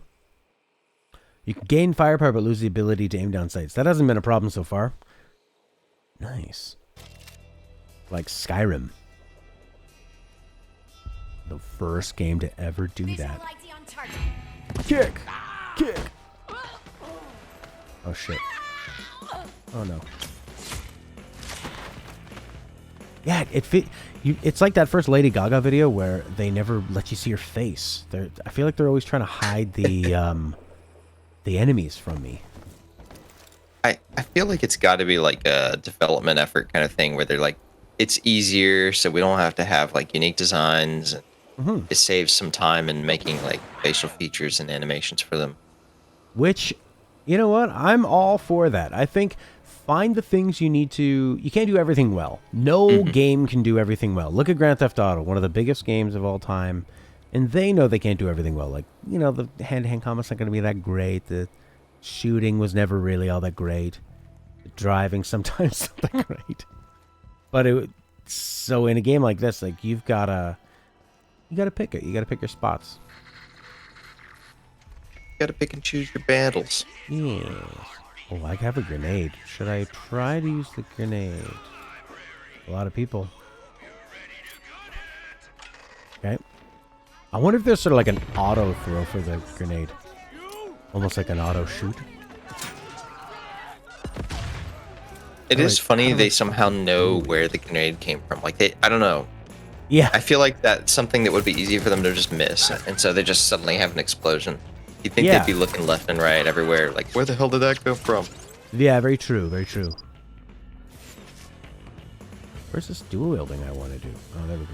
You can gain firepower but lose the ability to aim down sights. That hasn't been a problem so far. Nice. Like Skyrim. The first game to ever do that. Kick! Kick! Oh shit. Oh no. Yeah, it's like that first Lady Gaga video where they never let you see her face. I feel like they're always trying to hide the enemies from me. I feel like it's got to be like a development effort kind of thing where they're like, it's easier so we don't have to have like unique designs. And it saves some time in making like facial features and animations for them. Which, you know what? I'm all for that. I think find the things you need to... You can't do everything well. No game can do everything well. Look at Grand Theft Auto, one of the biggest games of all time. And they know they can't do everything well. Like, you know, the hand-to-hand combat's not going to be that great. The shooting was never really all that great. The driving sometimes not that great. But so in a game like this, like, you gotta pick it. You gotta pick your spots. You gotta pick and choose your battles. Yes. Oh, I have a grenade. Should I try to use the grenade? A lot of people. Okay. I wonder if there's sort of like an auto throw for the grenade. Almost like an auto shoot. It is funny they somehow know where the grenade came from. Like, I don't know. Yeah. I feel like that's something that would be easy for them to just miss. And so they just suddenly have an explosion. You'd think they'd be looking left and right everywhere. Like, where the hell did that come from? Yeah, very true. Very true. Where's this dual wielding I want to do? Oh, there we go.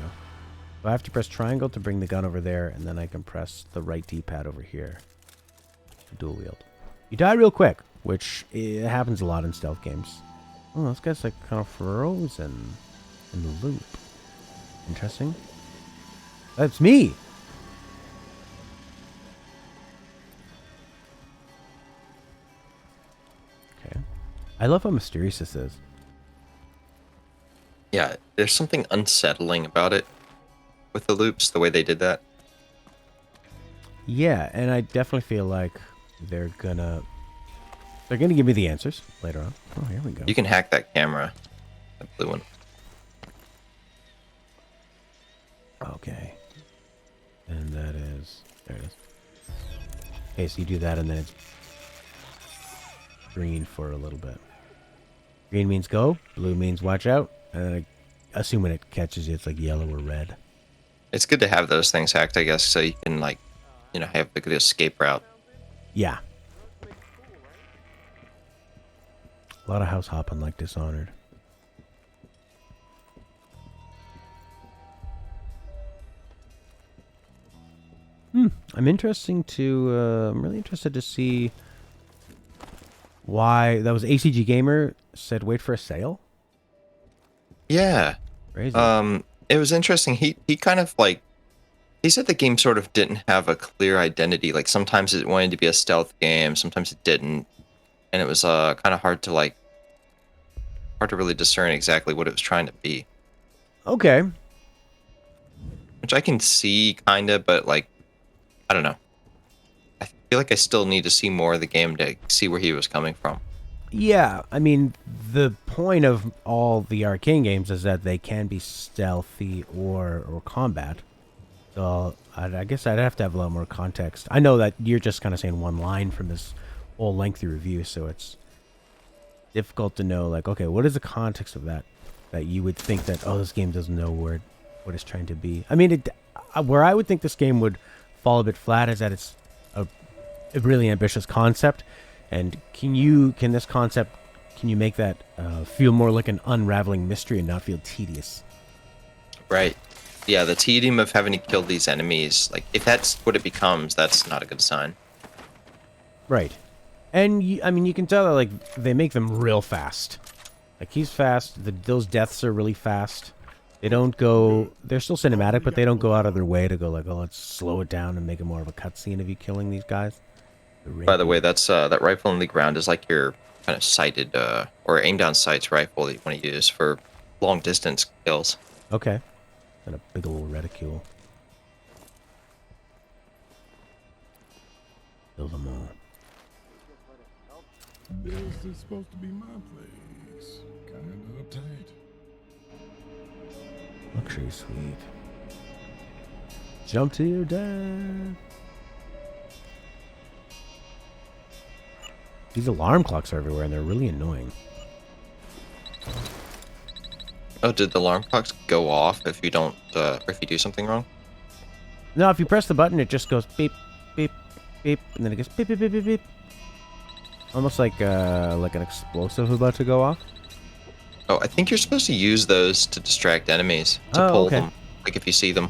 So I have to press triangle to bring the gun over there, and then I can press the right D-pad over here to dual wield. You die real quick, which it happens a lot in stealth games. Oh, this guy's like kind of frozen in the loop. Interesting. That's me! Okay. I love how mysterious this is. Yeah, there's something unsettling about it with the loops, the way they did that. Yeah, and I definitely feel like they're gonna give me the answers later on. Oh, here we go. You can hack that camera. That blue one. Okay. And that is... There it is. Okay, so you do that and then it's green for a little bit. Green means go, blue means watch out, and then assume when it catches you, it's like yellow or red. It's good to have those things hacked, I guess, so you can, like, you know, have a good escape route. Yeah. A lot of house hopping like Dishonored. I'm really interested to see why that was ACG Gamer said wait for a sale. Yeah. Crazy. It was interesting. He kind of like, he said the game sort of didn't have a clear identity. Like sometimes it wanted to be a stealth game, sometimes it didn't, and it was kind of hard to really discern exactly what it was trying to be. Okay. Which I can see kind of, but like, I don't know. I feel like I still need to see more of the game to see where he was coming from. Yeah, I mean, the point of all the arcane games is that they can be stealthy or combat. So I guess I'd have to have a lot more context. I know that you're just kind of saying one line from this whole lengthy review, so it's difficult to know, like, okay, what is the context of that you would think that, oh, this game doesn't know what it's trying to be. I mean, where I would think this game would fall a bit flat is that it's a really ambitious concept. And can you make that feel more like an unraveling mystery and not feel tedious? Right. Yeah, the tedium of having to kill these enemies, like, if that's what it becomes, that's not a good sign. Right. And, you can tell that, like, they make them real fast. Like, he's fast. Those deaths are really fast. They don't go... They're still cinematic, but they don't go out of their way to go, like, oh, let's slow it down and make it more of a cutscene of you killing these guys. By the way, that's that rifle on the ground is like your kind of sighted or aim down sights rifle that you want to use for long distance kills. Okay. And a big old reticule. Kill them all. This is supposed to be my place. Kinda uptight. Luxury suite. Jump to your death. These alarm clocks are everywhere, and they're really annoying. Oh, did the alarm clocks go off if you don't, or if you do something wrong? No, if you press the button, it just goes beep, beep, beep, and then it goes beep, beep, beep, beep, beep. Almost like an explosive about to go off. Oh, I think you're supposed to use those to distract enemies, to pull them. Like if you see them,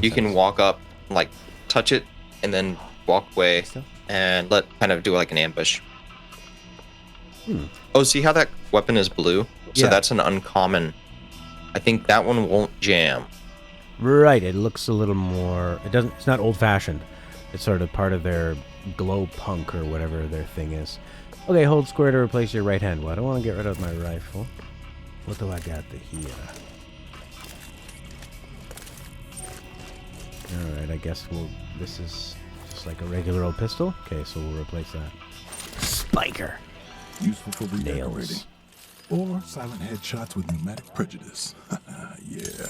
you can walk up, like touch it, and then walk away, and kind of do like an ambush. Oh, see how that weapon is blue? So that's an uncommon. I think that one won't jam. Right. It looks a little more. It doesn't. It's not old-fashioned. It's sort of part of their glow punk or whatever their thing is. Okay, hold square to replace your right hand. Well, I don't want to get rid of my rifle. What do I got here? Alright, I guess this is just like a regular old pistol. Okay, so we'll replace that. Spiker! Useful for redecorating. Nails. Or silent headshots with pneumatic prejudice. Yeah.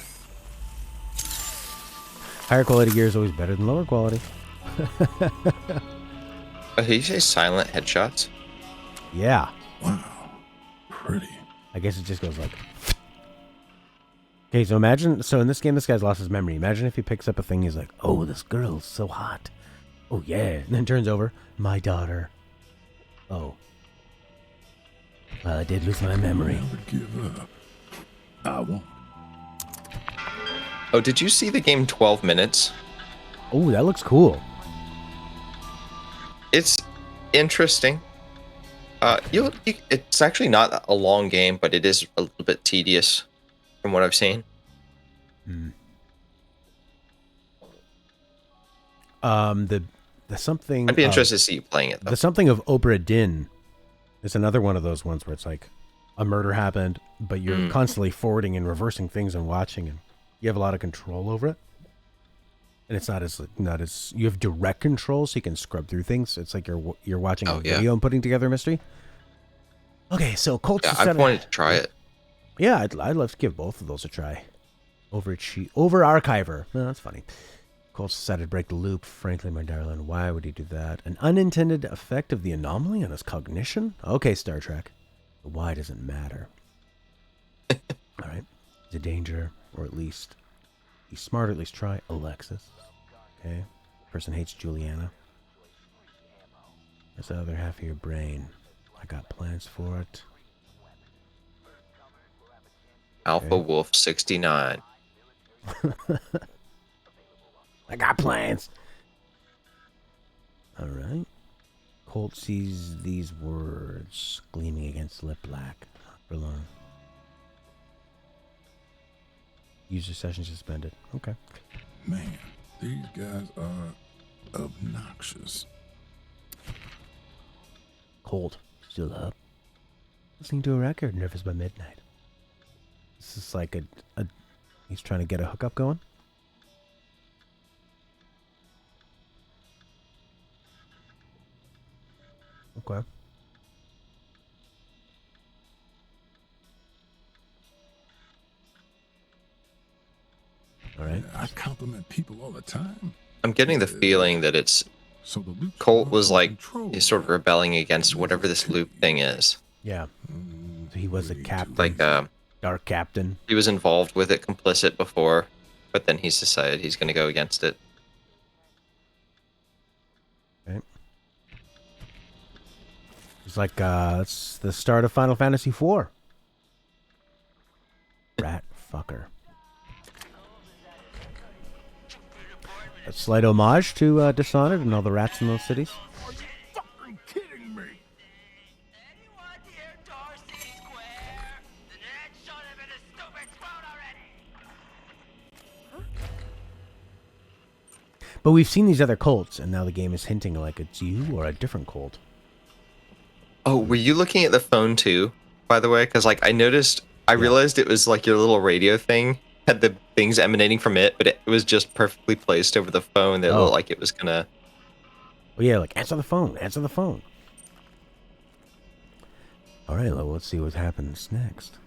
Higher quality gear is always better than lower quality. Did you say silent headshots? Yeah. Wow. Pretty. I guess it just goes like... Okay, so imagine... So in this game, this guy's lost his memory. Imagine if he picks up a thing, he's like, oh, this girl's so hot. Oh, yeah. And then turns over, my daughter. Oh. Well, I did lose my memory. Never give up. I won't. Oh, did you see the game 12 minutes? Oh, that looks cool. It's interesting. It's actually not a long game, but it is a little bit tedious from what I've seen. The something... I'd be interested to see you playing it, though. The something of Obra Dinn is another one of those ones where it's like a murder happened, but you're constantly forwarding and reversing things and watching, and you have a lot of control over it. And it's not as you have direct control, so you can scrub through things. It's like you're watching a video and putting together a mystery. Okay, so Colts. Yeah, I've wanted to try it. Yeah, I'd love to give both of those a try. Over Archiver. No, that's funny. Colts decided to break the loop. Frankly, my darling, why would he do that? An unintended effect of the anomaly on his cognition? Okay, Star Trek. The why doesn't matter. All right. He's a danger, or at least he's smart, or at least try. Alexis. Okay. Person hates Juliana. That's the other half of your brain. I got plans for it. Alpha Wolf 69. I got plans. All right. Colt sees these words gleaming against lip black. For long. User session suspended. Okay. Man, these guys are obnoxious. Colt, still up. Listening to a record, nervous by midnight. This is like a he's trying to get a hookup going. Okay. All right. I compliment people all the time. I'm getting the feeling that it's So the loop's Colt under was like control. he's sort of rebelling against whatever this loop thing is. Yeah. So he was a captain. Like Dark captain. he was involved with it, complicit before, but then he's decided he's going to go against it. Right. It's like it's the start of Final Fantasy IV. Rat fucker. A slight homage to Dishonored and all the rats in those cities. Are you fucking kidding me? Anyone hear Darcy Square? The next shot of it is stupid throat already. But we've seen these other Colts, and now the game is hinting like it's you or a different Colt. Oh, were you looking at the phone too, by the way? Because like I realized it was like your little radio thing had the things emanating from it, but it was just perfectly placed over the phone that looked like it was gonna... Well, yeah, like, answer the phone, answer the phone. All right, well, let's see what happens next.